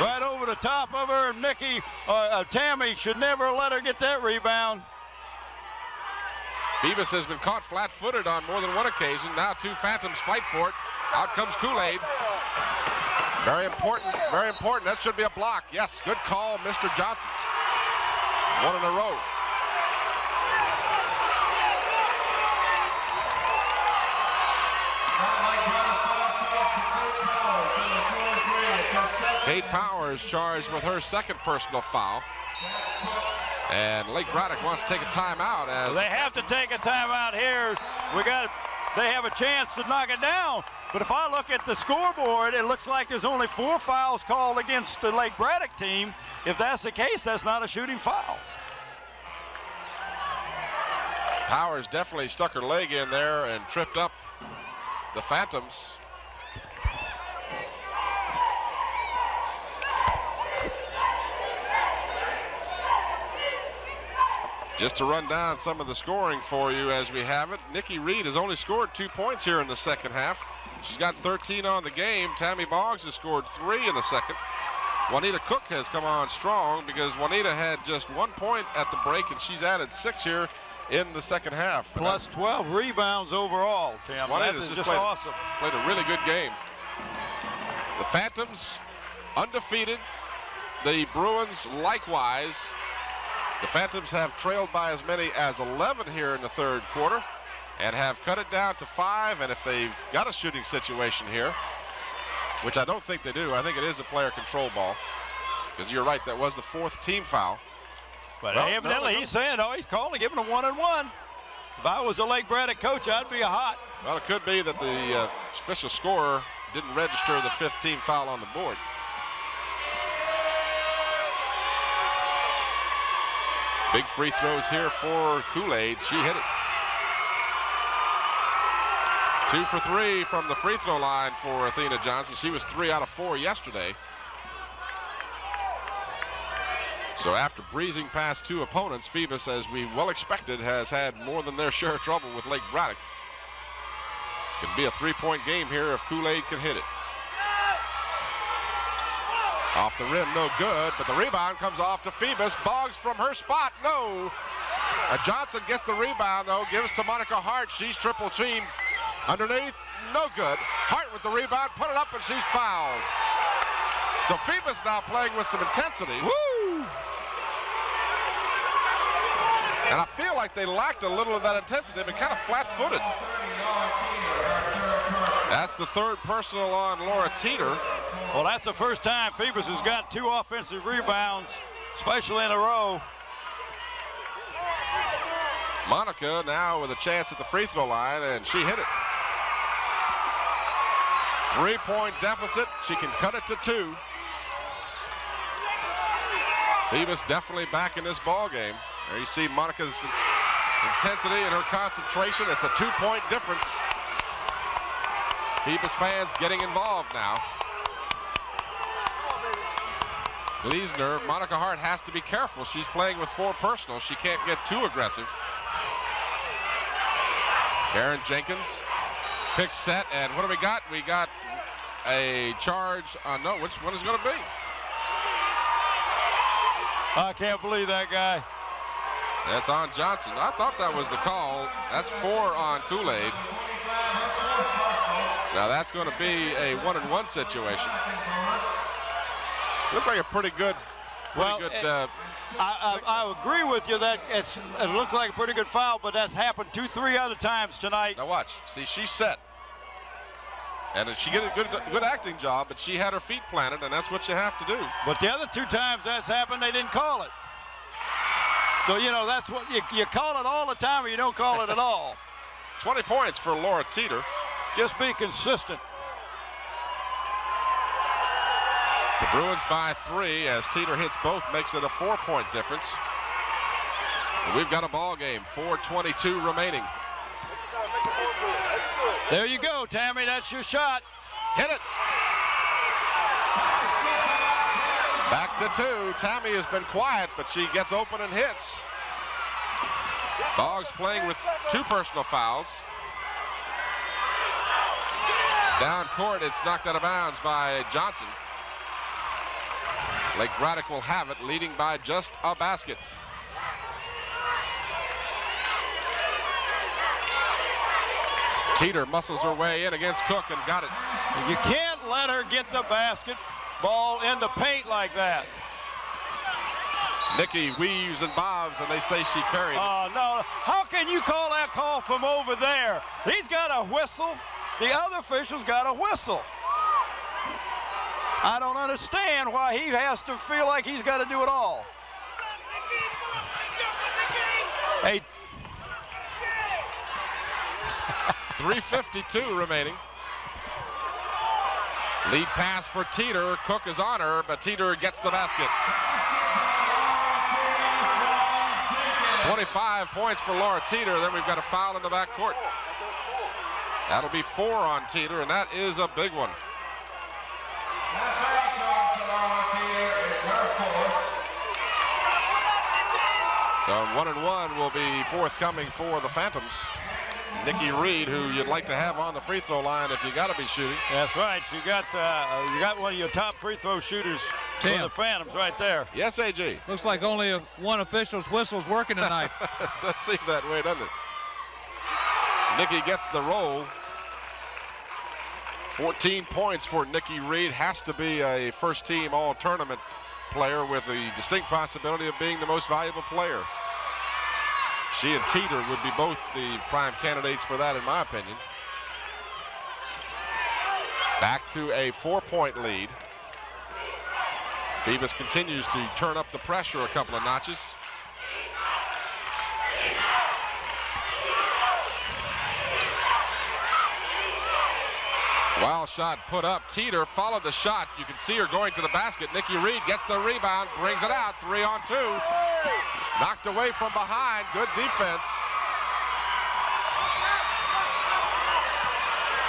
Right over the top of her. Tammy should never let her get that rebound. Phoebus has been caught flat-footed on more than one occasion. Now two Phantoms fight for it. Out comes Kool-Aid. Very important, very important. That should be a block. Yes, good call, Mr. Johnson. One in a row. Kate Powers charged with her second personal foul. And Lake Braddock wants to take a timeout. As they have to take a timeout here. They have a chance to knock it down. But if I look at the scoreboard, it looks like there's only 4 fouls called against the Lake Braddock team. If that's the case, that's not a shooting foul. Powers definitely stuck her leg in there and tripped up the Phantoms. Just to run down some of the scoring for you as we have it, Nikki Reed has only scored 2 points here in the second half. She's got 13 on the game. Tammy Boggs has scored 3 in the second. Juanita Cook has come on strong because Juanita had just 1 point at the break, and she's added 6 here in the second half. Plus 12 rebounds overall, Tam. That is just awesome. Played a really good game. The Phantoms undefeated. The Bruins likewise. The Phantoms have trailed by as many as 11 here in the third quarter and have cut it down to 5. And if they've got a shooting situation here, which I don't think they do, I think it is a player control ball. Because you're right, that was the 4th team foul. But evidently he's saying, oh, he's calling, giving a 1-and-1. If I was a Lake Braddock coach, I'd be a hot. Well, it could be that the official scorer didn't register the 5th team foul on the board. Big free throws here for Kool-Aid. She hit it. 2 for 3 from the free throw line for Athena Johnson. She was 3 out of 4 yesterday. So after breezing past 2 opponents, Phoebus, as we well expected, has had more than their share of trouble with Lake Braddock. Could be a 3-point game here if Kool-Aid can hit it. Off the rim, no good, but the rebound comes off to Phoebus. Boggs from her spot, no. Johnson gets the rebound, though, gives to Monica Hart. She's triple teamed. Underneath, no good. Hart with the rebound, put it up, and she's fouled. So Phoebus now playing with some intensity. Woo! And I feel like they lacked a little of that intensity. They've been kind of flat-footed. That's the 3rd personal on Laura Teeter. Well, that's the first time Phoebus has got 2 offensive rebounds, especially in a row. Monica now with a chance at the free throw line, and she hit it. 3-point deficit. She can cut it to 2. Phoebus definitely back in this ball game. There you see Monica's intensity and her concentration. It's a 2-point difference. Phoebus fans getting involved now. Gleasner, Monica Hart has to be careful. She's playing with 4 personals. She can't get too aggressive. Karen Jenkins, pick set, and what do we got? We got a charge on, no, which one is it going to be? I can't believe that guy. That's on Johnson. I thought that was the call. That's 4 on Kool-Aid. Now that's going to be a 1-and-1 situation. Looks like a pretty good. I agree with you that it looks like a pretty good foul, but that's happened 2-3 other times tonight. Now watch. See, she's set. And she did a good acting job, but she had her feet planted, and that's what you have to do. But the other 2 times that's happened, they didn't call it. So, you know, that's what you call it all the time or you don't call it at all. 20 points for Laura Teeter. Just be consistent. The Bruins by 3 as Teeter hits both, makes it a 4-point difference. And we've got a ball game, 4:22 remaining. There you go, Tammy. That's your shot. Hit it. Back to 2. Tammy has been quiet, but she gets open and hits. Boggs playing with 2 personal fouls. Down court, it's knocked out of bounds by Johnson. Lake Braddock will have it, leading by just a basket. Teeter muscles her way in against Cook and got it. You can't let her get the basketball in the paint like that. Nikki weaves and bobs, and they say she carried it. Oh, no. How can you call that call from over there? He's got a whistle. The other official's got a whistle. I don't understand why he has to feel like he's got to do it all. Hey. 3:52 remaining. Lead pass for Teeter. Cook is on her, but Teeter gets the basket. 25 points for Laura Teeter. Then we've got a foul in the backcourt. That'll be 4 on Teeter, and that is a big one. So 1-1 will be forthcoming for the Phantoms. Nikki Reed, who you'd like to have on the free throw line if you got to be shooting. That's right. You got one of your top free throw shooters for the Phantoms right there. Yes, AG. Looks like only one official's whistle's working tonight. Does seem that way, doesn't it? Nikki gets the roll. 14 points for Nikki Reed. Has to be a first-team all-tournament player with the distinct possibility of being the most valuable player. She and Teeter would be both the prime candidates for that, in my opinion. Back to a 4-point lead. Phoebus continues to turn up the pressure a couple of notches. Wild shot put up. Teeter followed the shot. You can see her going to the basket. Nikki Reed gets the rebound, brings it out. 3 on 2. Knocked away from behind. Good defense.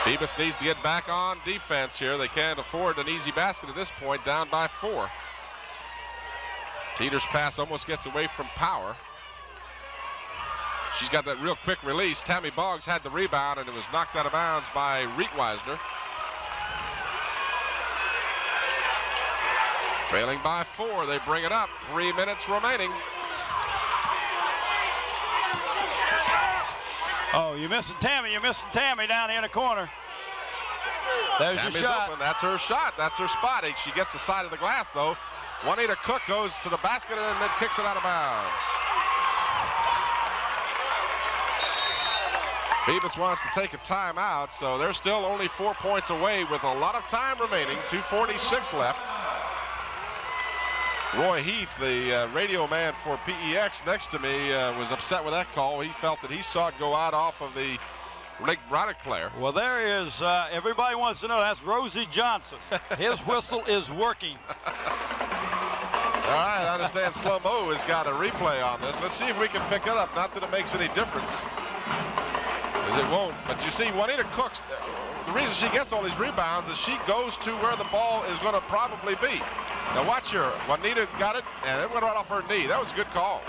Phoebus needs to get back on defense here. They can't afford an easy basket at this point, down by 4. Teeter's pass almost gets away from Power. She's got that real quick release. Tammy Boggs had the rebound, and it was knocked out of bounds by Rietweisner. Trailing by 4, they bring it up. 3 minutes remaining. Oh, you're missing Tammy. You're missing Tammy down here in the corner. There's Tammy's your shot. open. That's her shot. That's her spot. She gets the side of the glass, though. Juanita Cook goes to the basket and then kicks it out of bounds. Phoebus wants to take a timeout, so they're still only 4 points away with a lot of time remaining. 2:46 left. Roy Heath, the radio man for PEX next to me, was upset with that call. He felt that he saw it go out off of the Lake Braddock player. Well, there is, everybody wants to know, that's Rosie Johnson. His whistle is working. All right, I understand Slow-Mo has got a replay on this. Let's see if we can pick it up. Not that it makes any difference, because it won't. But you see, Juanita Cook, the reason she gets all these rebounds is she goes to where the ball is going to probably be. Now watch her. Juanita got it, and it went right off her knee. That was a good call.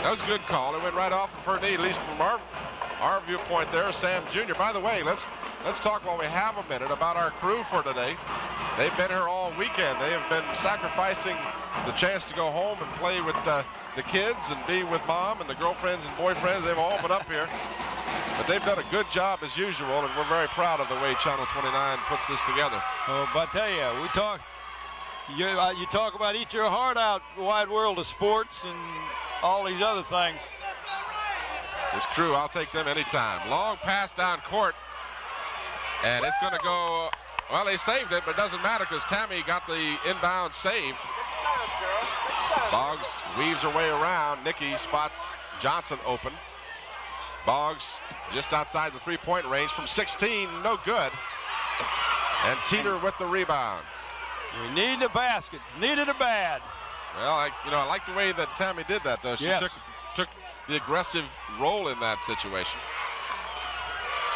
That was a good call. It went right off of her knee, at least from our viewpoint there. Sam Jr. By the way, let's talk while we have a minute about our crew for today. They've been here all weekend. They have been sacrificing the chance to go home and play with the kids and be with mom and the girlfriends and boyfriends. They've all been up here. But they've done a good job as usual, and we're very proud of the way Channel 29 puts this together. Oh, but I tell you, you talk about eat your heart out, wide world of sports and all these other things. This crew, I'll take them anytime. Long pass down court, and it's going to go, well, they saved it, but it doesn't matter because Tammy got the inbound save. Boggs weaves her way around. Nikki spots Johnson open. Boggs just outside the three-point range from 16, no good. And Teeter with the rebound. We need the basket, needed it bad. Well, I like the way that Tammy did that, though. She took the aggressive role in that situation.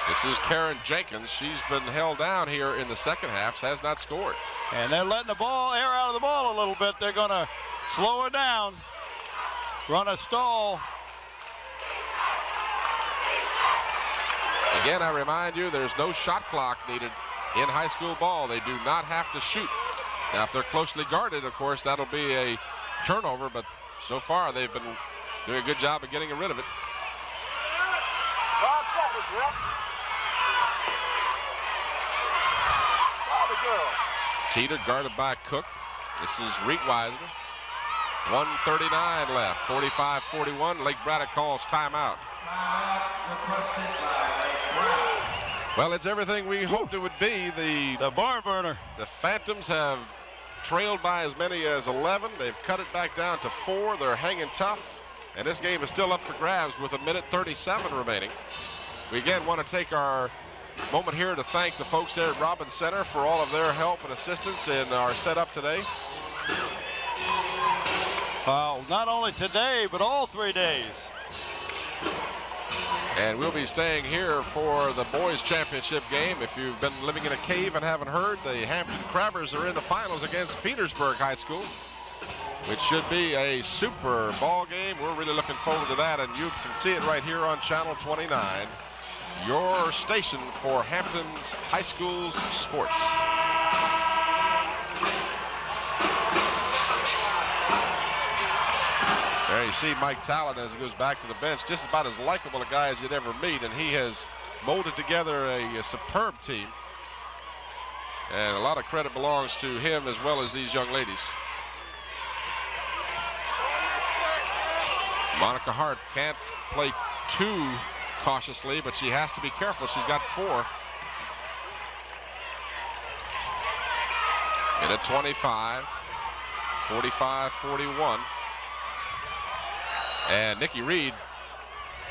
This is Karen Jenkins. She's been held down here in the second half, has not scored. And they're letting the ball air out of the ball a little bit. They're going to slow her down, run a stall. Again, I remind you, there's no shot clock needed in high school ball. They do not have to shoot. Now, if they're closely guarded, of course, that'll be a turnover, but so far they've been doing a good job of getting rid of it. 5 seconds, Rep. Teeter guarded by Cook. This is Reitweiser. 1:39 left, 45-41. Lake Braddock calls timeout. Well, it's everything we hoped it would be. The barn burner. The Phantoms have trailed by as many as 11. They've cut it back down to 4. They're hanging tough, and this game is still up for grabs with 1:37 remaining. We again want to take our moment here to thank the folks there at Robbins Center for all of their help and assistance in our setup today. Well, not only today, but all 3 days. And we'll be staying here for the boys championship game. If you've been living in a cave and haven't heard, the Hampton Crabbers are in the finals against Petersburg High School, which should be a super ball game. We're really looking forward to that, and you can see it right here on Channel 29, your station for Hampton's high school's sports. There you see Mike Talon as he goes back to the bench, just about as likable a guy as you'd ever meet, and he has molded together a superb team. And a lot of credit belongs to him as well as these young ladies. Monica Hart can't play too cautiously, but she has to be careful. She's got 4. Minute 25, 45-41. And Nikki Reed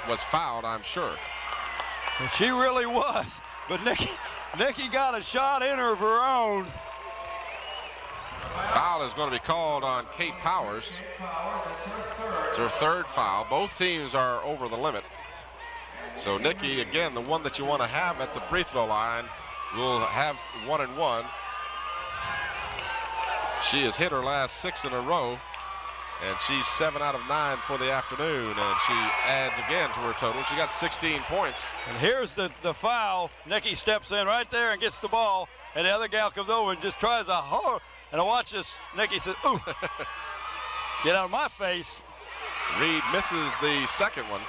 was fouled, I'm sure. And she really was, but Nikki got a shot in her of her own. Foul is going to be called on Kate Powers. It's her 3rd foul. Both teams are over the limit. So Nikki, again, the one that you want to have at the free throw line, will have 1 and 1. She has hit her last 6 in a row, and she's 7 out of 9 for the afternoon, and she adds again to her total. She got 16 points. And here's the foul. Nikki steps in right there and gets the ball, and the other gal comes over and just tries a and I watch this. Nikki says, ooh, get out of my face. Reed misses the second one.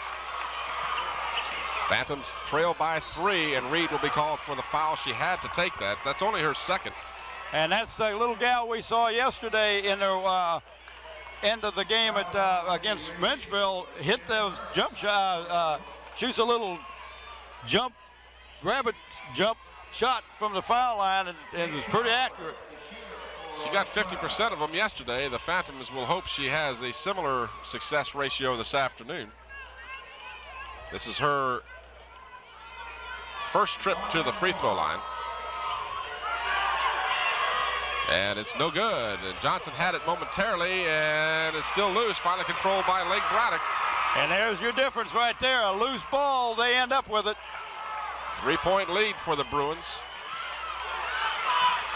Phantoms trail by 3, and Reed will be called for the foul. She had to take that. That's only her 2nd. And that's the little gal we saw yesterday in the end of the game at against Menchville. Hit those jump shot. Shoots a little jump, jump shot from the foul line, and it was pretty accurate. She got 50% of them yesterday. The Phantoms will hope she has a similar success ratio this afternoon. This is her first trip to the free throw line. And it's no good. And Johnson had it momentarily, and it's still loose. Finally controlled by Lake Braddock. And there's your difference right there. A loose ball, they end up with it. 3-point lead for the Bruins.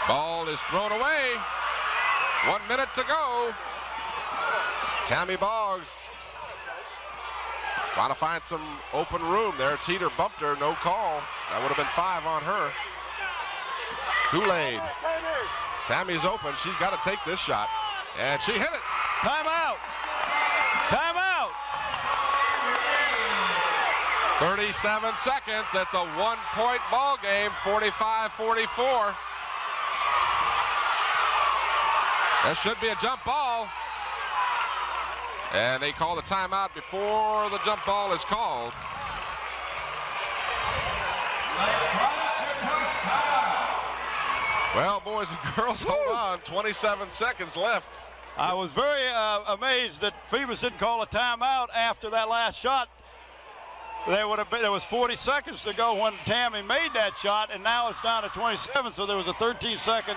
Ball is thrown away. 1 minute to go. Tammy Boggs trying to find some open room there. Teeter bumped her, no call. That would have been 5 on her. Kool-Aid. Tammy's open. She's got to take this shot. And she hit it. Timeout. Timeout. 37 seconds. That's a 1-point ball game. 45-44. That should be a jump ball. And they call the timeout before the jump ball is called. Well, boys and girls, hold on. 27 seconds left. I was very amazed that Phoebus didn't call a timeout after that last shot. There was 40 seconds to go when Tammy made that shot, and now it's down to 27, so there was a 13-second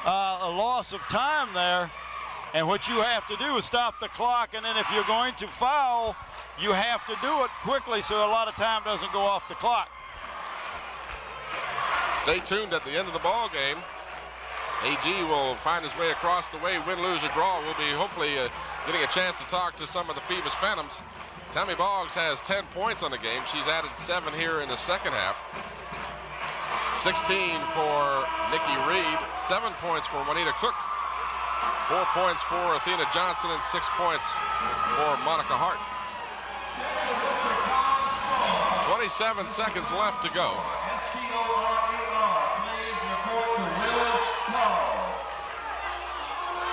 loss of time there. And what you have to do is stop the clock, and then if you're going to foul, you have to do it quickly so a lot of time doesn't go off the clock. Stay tuned at the end of the ball game. AG will find his way across the way, win, lose, or draw. We'll be hopefully getting a chance to talk to some of the Phoebus Phantoms. Tammy Boggs has 10 points on the game. She's added 7 here in the second half. 16 for Nikki Reed, 7 points for Juanita Cook, 4 points for Athena Johnson, and 6 points for Monica Hart. 27 seconds left to go.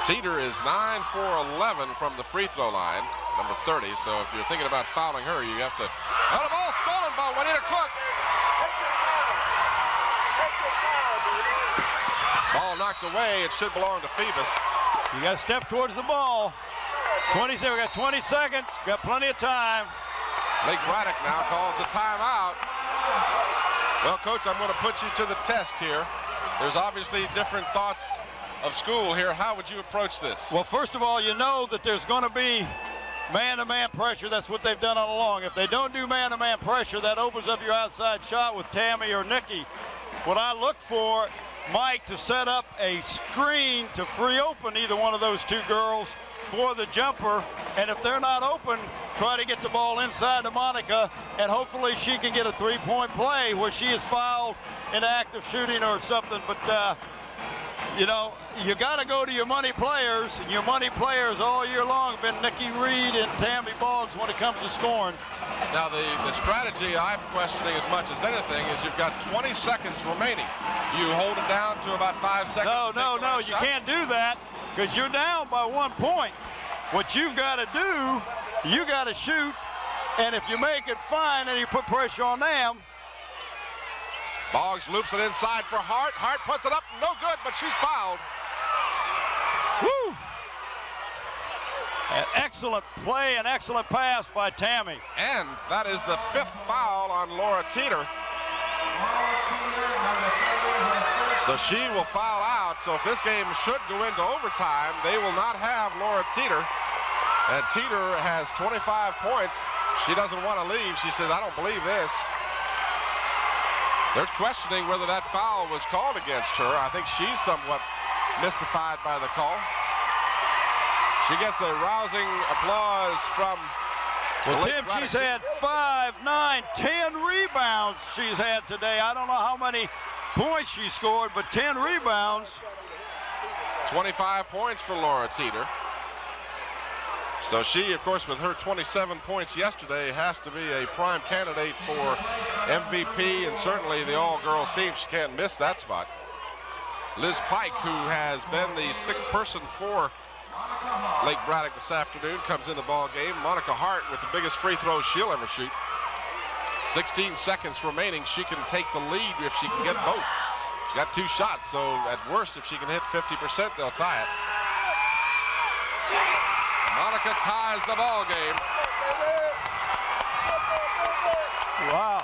Teeter is 9 for 11 from the free throw line, number 30. So if you're thinking about fouling her, you have to. Oh, the ball stolen by Juanita Cook. Ball knocked away. It should belong to Phoebus. You got to step towards the ball. 27. We got 20 seconds. Got plenty of time. Lake Braddock now calls a timeout. Well, Coach, I'm going to put you to the test here. There's obviously different thoughts of school here. How would you approach this? Well, first of all, you know that there's going to be man-to-man pressure. That's what they've done all along. If they don't do man-to-man pressure, that opens up your outside shot with Tammy or Nikki. What I look for, Mike, to set up a screen to free open either one of those two girls for the jumper, and if they're not open, try to get the ball inside to Monica, and hopefully she can get a three-point play where she is fouled in active shooting or something. But you know, you got to go to your money players, and your money players all year long have been Nikki Reed and Tammy Boggs when it comes to scoring. Now, the strategy I'm questioning as much as anything is you've got 20 seconds remaining. You hold it down to about 5 seconds. No, you can't do that because you're down by 1 point. What you've got to do, you got to shoot, and if you make it, fine, and you put pressure on them. Boggs loops it inside for Hart. Hart puts it up, no good, but she's fouled. Woo! An excellent play, an excellent pass by Tammy. And that is the 5th foul on Laura Teeter. So she will foul out. So if this game should go into overtime, they will not have Laura Teeter. And Teeter has 25 points. She doesn't want to leave. She says, I don't believe this. They're questioning whether that foul was called against her. I think she's somewhat mystified by the call. She gets a rousing applause from Tim, she's had 5, 9, 10 rebounds she's had today. I don't know how many points she scored, but 10 rebounds. 25 points for Laura Teeter. So she, of course, with her 27 points yesterday, has to be a prime candidate for MVP and certainly the all-girls team. She can't miss that spot. Liz Pike, who has been the 6th person for Lake Braddock this afternoon, comes in the ball game. Monica Hart with the biggest free throws she'll ever shoot. 16 seconds remaining. She can take the lead if she can get both. She got 2 shots, so at worst, if she can hit 50%, they'll tie it. Monica ties the ball game. Wow.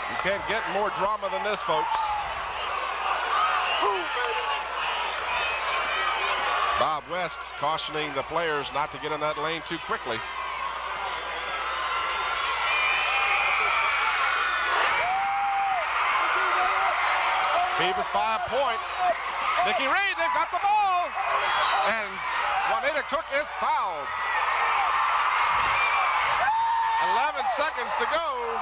You can't get more drama than this, folks. Bob West cautioning the players not to get in that lane too quickly. Phoebus by a point. Nikki Reed, they've got the ball. And Juanita Cook is fouled. 11 seconds to go.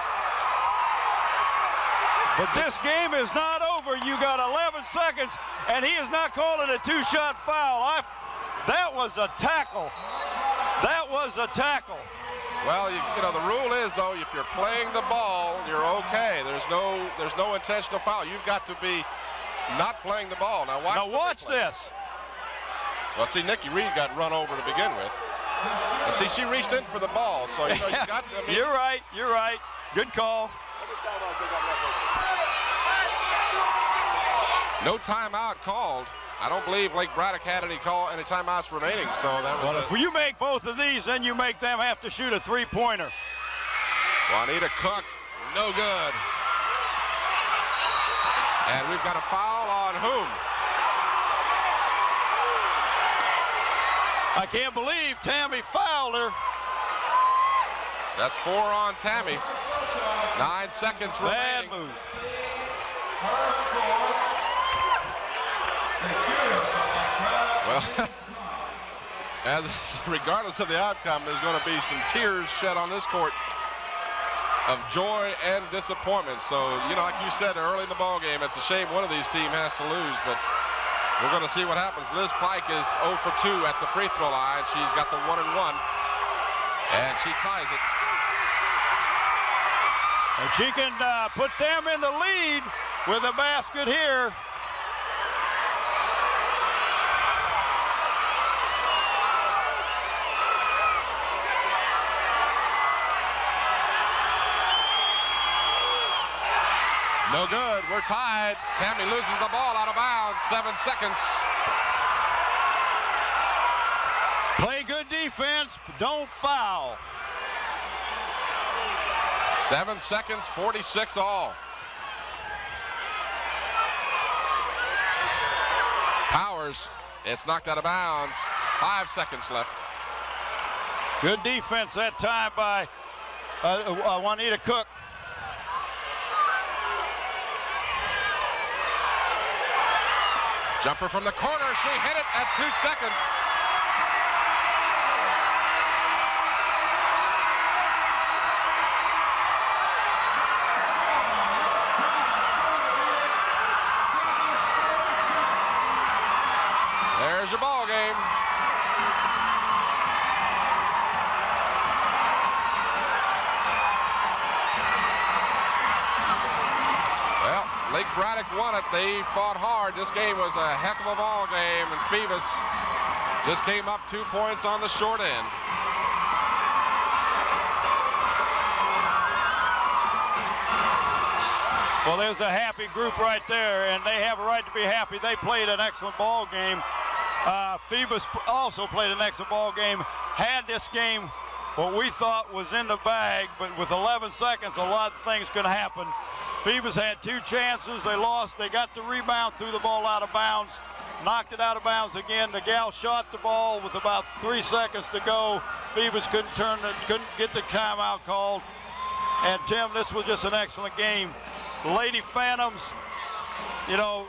But this game is not over. You got 11 seconds, and he is not calling a 2-shot foul. That was a tackle. That was a tackle. Well, you know, the rule is, though, if you're playing the ball, you're okay. There's no intentional foul. You've got to be not playing the ball. Now watch this. Well, see, Nikki Reed got run over to begin with. And see, she reached in for the ball, so you know, you got to. I mean, You're right. Good call. No timeout called. I don't believe Lake Braddock had any timeouts remaining, so that was. Well, if you make both of these, then you make them have to shoot a 3-pointer. Juanita Cook, no good. And we've got a foul on whom? I can't believe Tammy fouled her. That's 4 on Tammy. 9 seconds remaining. Bad move. Well, regardless of the outcome, there's going to be some tears shed on this court of joy and disappointment. So, you know, like you said early in the ball game, it's a shame one of these teams has to lose, but we're going to see what happens. Liz Pike is 0 for 2 at the free throw line. She's got the 1-and-1, and she ties it. And she can put them in the lead with a basket here. No good. We're tied. Tammy loses the ball out of bounds. 7 seconds. Play good defense, but don't foul. 7 seconds, 46 all. Powers, it's knocked out of bounds. 5 seconds left. Good defense that time by Juanita Cook. Jumper from the corner. She hit it at 2 seconds. There's your ball game. Well, Lake Braddock won it. They fought hard. This game was a heck of a ball game, and Phoebus just came up 2 points on the short end. Well, there's a happy group right there, and they have a right to be happy. They played an excellent ball game. Phoebus also played an excellent ball game. Had this game what we thought was in the bag, but with 11 seconds, a lot of things could happen. Phoebus had 2 chances. They lost. They got the rebound, threw the ball out of bounds, knocked it out of bounds again. The gal shot the ball with about 3 seconds to go. Phoebus couldn't get the timeout called. And Tim, this was just an excellent game. Lady Phantoms, you know,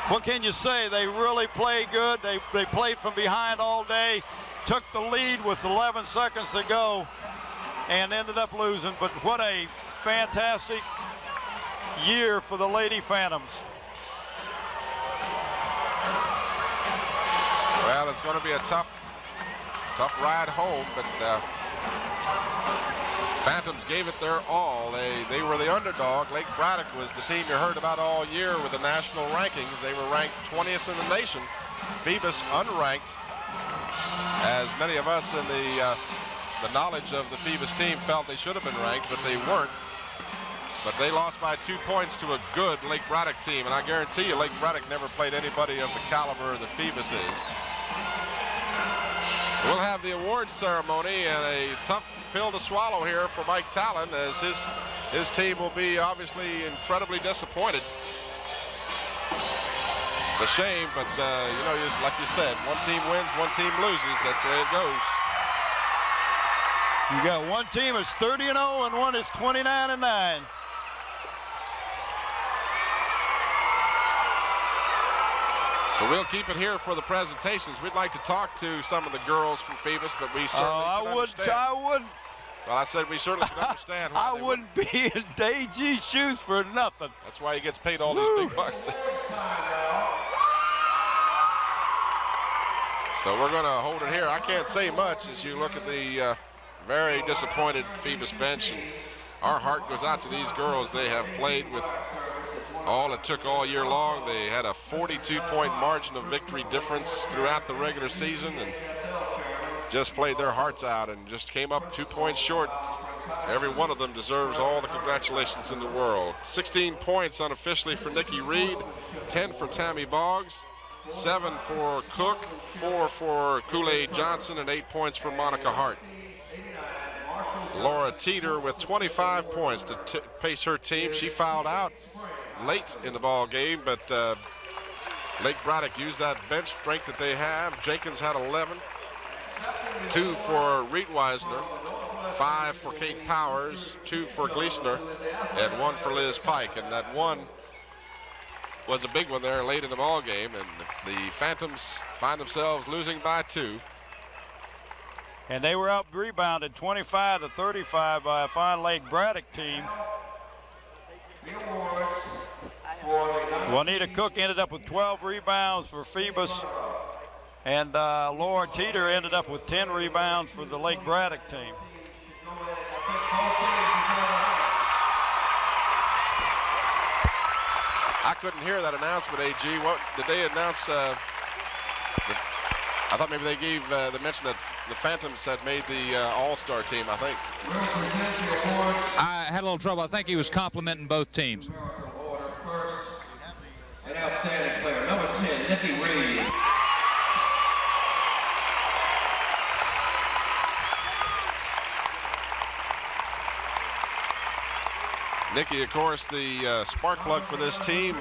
what can you say? They really played good. They played from behind all day, took the lead with 11 seconds to go, and ended up losing. But what a fantastic year for the Lady Phantoms. Well, it's going to be a tough ride home, but Phantoms gave it their all. They were the underdog. Lake Braddock was the team you heard about all year with the national rankings. They were ranked 20th in the nation. Phoebus unranked, as many of us in the knowledge of the Phoebus team felt they should have been ranked, but they weren't. But they lost by 2 points to a good Lake Braddock team, and I guarantee you Lake Braddock never played anybody of the caliber that Phoebus is. We'll have the awards ceremony, and a tough pill to swallow here for Mike Talon, as his team will be obviously incredibly disappointed. It's a shame, but you know, just like you said, one team wins, one team loses. That's the way it goes. You got one team is 30-0 and one is 29-9. So we'll keep it here for the presentations. We'd like to talk to some of the girls from Phoebus, but we certainly can understand. I wouldn't. Well, I said we certainly can understand why I wouldn't be in DG's shoes for nothing. That's why he gets paid all these big bucks. So we're going to hold it here. I can't say much as you look at the very disappointed Phoebus bench. And our heart goes out to these girls. They have played with all it took all year long. They had a 42-point margin of victory difference throughout the regular season and just played their hearts out and just came up 2 points short. Every one of them deserves all the congratulations in the world. 16 points unofficially for Nikki Reed, 10 for Tammy Boggs, 7 for Cook, 4 for Kool-Aid Johnson, and 8 points for Monica Hart. Laura Teeter with 25 points to pace her team. She fouled out late in the ball game, but Lake Braddock used that bench strength that they have. Jenkins had 11, 2 for Reitweisner, 5 for Kate Powers, 2 for Gleasoner, and 1 for Liz Pike. And that one was a big one there late in the ball game, and the Phantoms find themselves losing by 2. And they were out rebounded 25-35 by a fine Lake Braddock team. Juanita Cook ended up with 12 rebounds for Phoebus, and Laura Teeter ended up with 10 rebounds for the Lake Braddock team. I couldn't hear that announcement, AG. What did they announce? I thought maybe they gave they mentioned that the Phantoms had made the All-Star team, I think. I had a little trouble. I think he was complimenting both teams. An outstanding player, number 10, Nikki Reed. Nikki, of course, the spark plug for this team.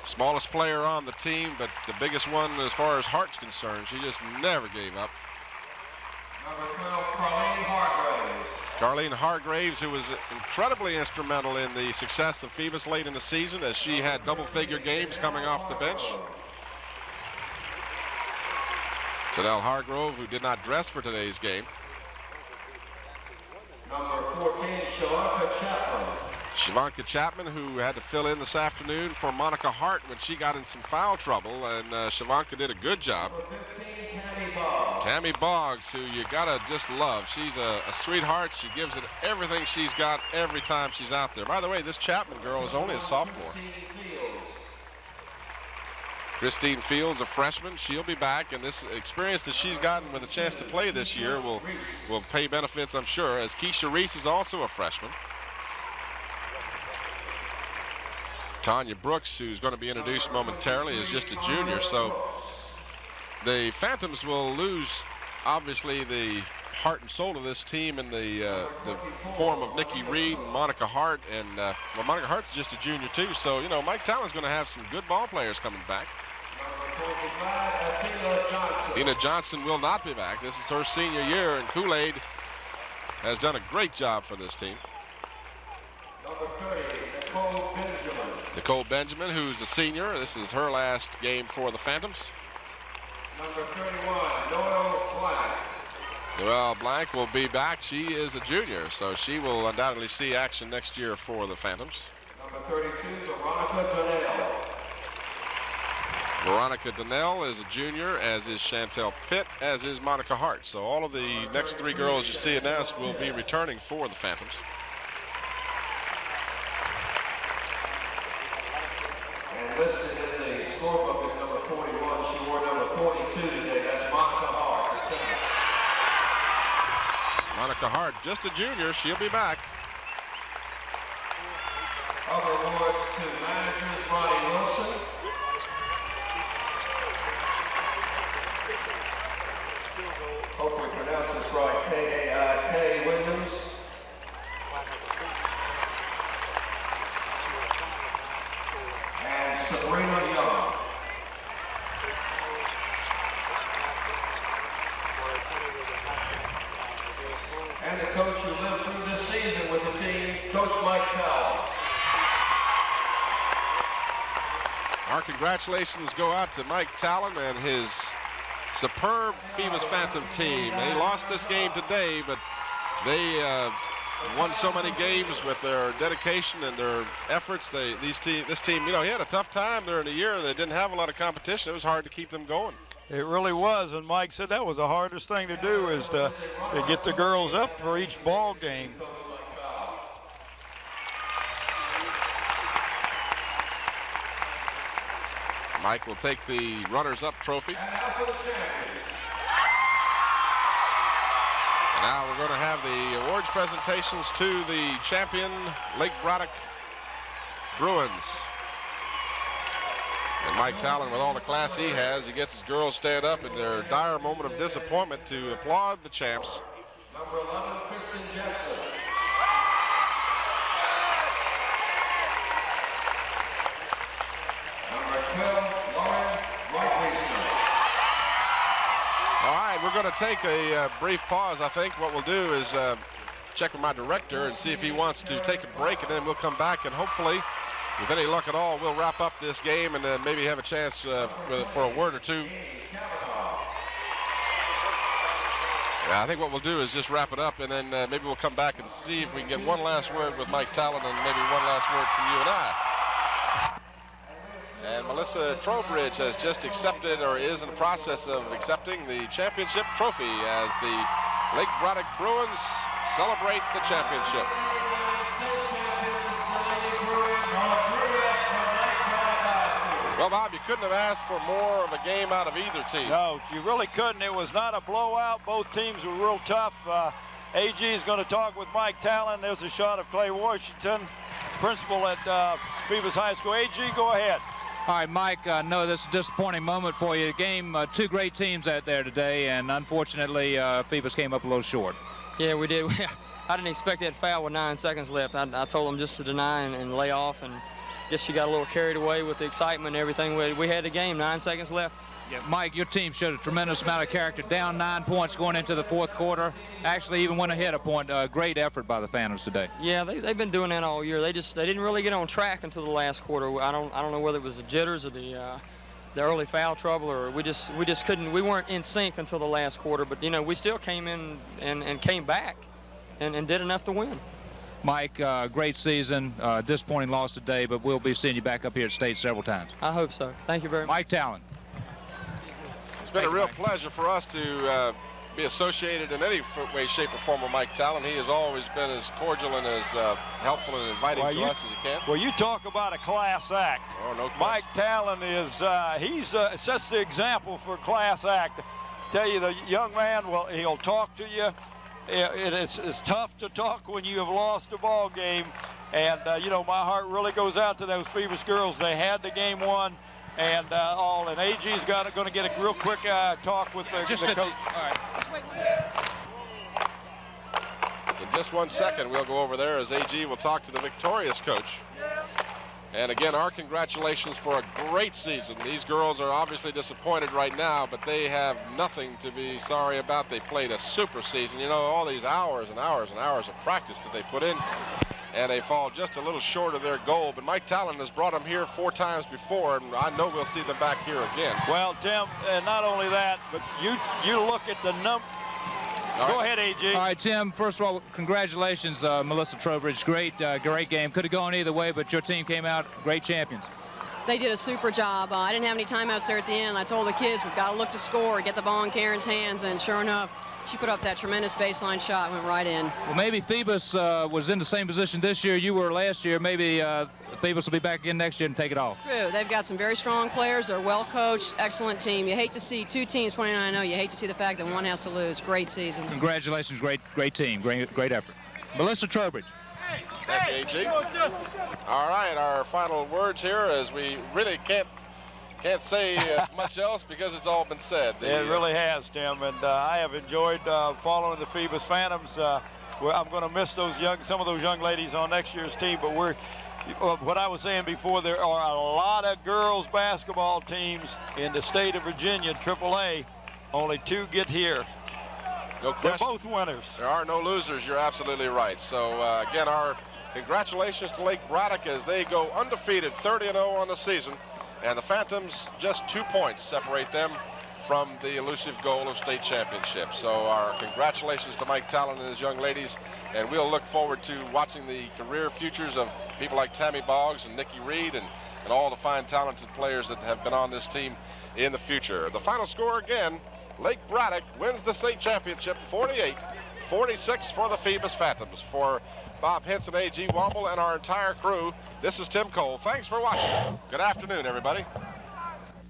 Smallest player on the team, but the biggest one as far as heart's concerned. She just never gave up. Number 12, Carlene Hargraves. Carlene Hargraves, who was incredibly instrumental in the success of Phoebus late in the season, as she had double-figure games coming off the bench. Janelle Hargrove, who did not dress for today's game. Number 14, Shivanka Chapman. Shivanka Chapman, who had to fill in this afternoon for Monica Hart when she got in some foul trouble, and Shivanka did a good job. Tammy Boggs, who you gotta just love. She's a sweetheart. She gives it everything she's got every time she's out there. By the way, this Chapman girl is only a sophomore. Christine Fields, a freshman. She'll be back, and this experience that she's gotten with a chance to play this year will pay benefits, I'm sure, as Keisha Reese is also a freshman. Tanya Brooks, who's going to be introduced momentarily, is just a junior. So the Phantoms will lose, obviously, the heart and soul of this team in the form of Nikki Reed and Monica Hart. And well, Monica Hart's just a junior, too. So, you know, Mike Talon's going to have some good ball players coming back. Tina Johnson will not be back. This is her senior year, and Kool-Aid has done a great job for this team. Number 30, Nicole Benjamin. Nicole Benjamin, who's a senior. This is her last game for the Phantoms. Number 31, Noelle Blank. Noelle Blank will be back. She is a junior, so she will undoubtedly see action next year for the Phantoms. Number 32, Veronica Donnell. Veronica Donnell is a junior, as is Chantel Pitt, as is Monica Hart. So all of the next 3 girls you see announced will be returning for the Phantoms. And listed in the scorebook is number 41. She wore number 42 today. That's Monica Hart. Monica Hart, just a junior. She'll be back. Other awards to managers, Ronnie Wilson. Hope we pronounce this right. K.A.I.K. Williams. And Sabrina Young. And the coach who lived through this season with the team, Coach Mike Talon. Our congratulations go out to Mike Talon and his superb Phoebus Phantom team. They lost this game today, but they won so many games with their dedication and their efforts. This team, you know, he had a tough time during the year. They didn't have a lot of competition. It was hard to keep them going. It really was, and Mike said that was the hardest thing to do, is to get the girls up for each ball game. Mike will take the runners-up trophy. And now we're going to have the awards presentations to the champion Lake Braddock Bruins. And Mike Talon, with all the class he has, he gets his girls stand up in their dire moment of disappointment to applaud the champs. Number 11, Kristen Jensen. Number 12, Lauren Whitewaster. All right, we're going going to take a brief pause. I think what we'll do is check with my director and see if he wants to take a break, and then we'll come back, and hopefully, with any luck at all, we'll wrap up this game and then maybe have a chance for a word or two. Yeah, I think what we'll do is just wrap it up, and then maybe we'll come back and see if we can get one last word with Mike Talon and maybe one last word from you and I. And Melissa Trowbridge has just accepted, or is in the process of accepting, the championship trophy as the Lake Braddock Bruins celebrate the championship. Well, Bob, you couldn't have asked for more of a game out of either team. No, you really couldn't. It was not a blowout. Both teams were real tough. AG is going to talk with Mike Talon. There's a shot of Clay Washington, principal at Phoebus High School. AG, go ahead. All right, Mike, I know this is a disappointing moment for you. Game, two great teams out there today, and unfortunately, Phoebus came up a little short. Yeah, we did. I didn't expect that foul with 9 seconds left. I told them just to deny and lay off, and guess she got a little carried away with the excitement and everything. We had the game, 9 seconds left. Yeah, Mike, your team showed a tremendous amount of character. Down 9 points going into the fourth quarter. Actually, even went ahead a point. Great effort by the Phantoms today. Yeah, they've been doing that all year. They didn't really get on track until the last quarter. I don't know whether it was the jitters or the early foul trouble, or we just couldn't. We weren't in sync until the last quarter. But you know, we still came in and came back and did enough to win. Mike, great season. Disappointing loss today, but we'll be seeing you back up here at State several times. I hope so. Thank you very much. Mike Talon. It's been a real pleasure for us to be associated in any way, shape, or form with Mike Talon. He has always been as cordial and as helpful and inviting to us as he can. Well, you talk about a class act. Oh, no question. Mike Talon is, he's sets the example for class act. Tell you, the young man, well, he'll talk to you. It's tough to talk when you have lost a ball game. And, you know, my heart really goes out to those Phoebus girls. They had the game won. And and AG's going to get a real quick talk with the coach. All right. In just 1 second, we'll go over there as AG will talk to the victorious coach. And again, our congratulations for a great season. These girls are obviously disappointed right now, but they have nothing to be sorry about. They played a super season. You know, all these hours and hours and hours of practice that they put in, and they fall just a little short of their goal. But Mike Talon has brought them here 4 times before, and I know we'll see them back here again. Well, Tim, not only that, but you look at the number. Go ahead, AG. All right, Tim, first of all, congratulations, Melissa Trowbridge. Great game. Could have gone either way, but your team came out great champions. They did a super job. I didn't have any timeouts there at the end. I told the kids, we've got to look to score, get the ball in Karen's hands, and sure enough, she put up that tremendous baseline shot, went right in. Well, maybe Phoebus was in the same position this year you were last year. Maybe Phoebus will be back again next year and take it off. True. They've got some very strong players. They're well coached, excellent team. You hate to see 2 teams 29-0. You hate to see the fact that one has to lose. Great seasons. Congratulations, great team, great effort. Melissa Trowbridge. Thank you, AG. All right, our final words here, as we really can't say much else because it's all been said. It really has, Tim, and I have enjoyed following the Phoebus Phantoms. I'm going to miss some of those young ladies on next year's team, but what I was saying before, there are a lot of girls basketball teams in the state of Virginia, AAA. Only 2 get here. No question. They're both winners. There are no losers. You're absolutely right. So, again, our congratulations to Lake Braddock as they go undefeated, 30-0 on the season. And the Phantoms, just 2 points separate them from the elusive goal of state championship. So our congratulations to Mike Talon and his young ladies. And we'll look forward to watching the career futures of people like Tammy Boggs and Nikki Reed and all the fine, talented players that have been on this team in the future. The final score again, Lake Braddock wins the state championship 48-46 for the Phoebus Phantoms. For Bob Henson, A.G. Womble, and our entire crew, this is Tim Cole. Thanks for watching. Good afternoon, everybody.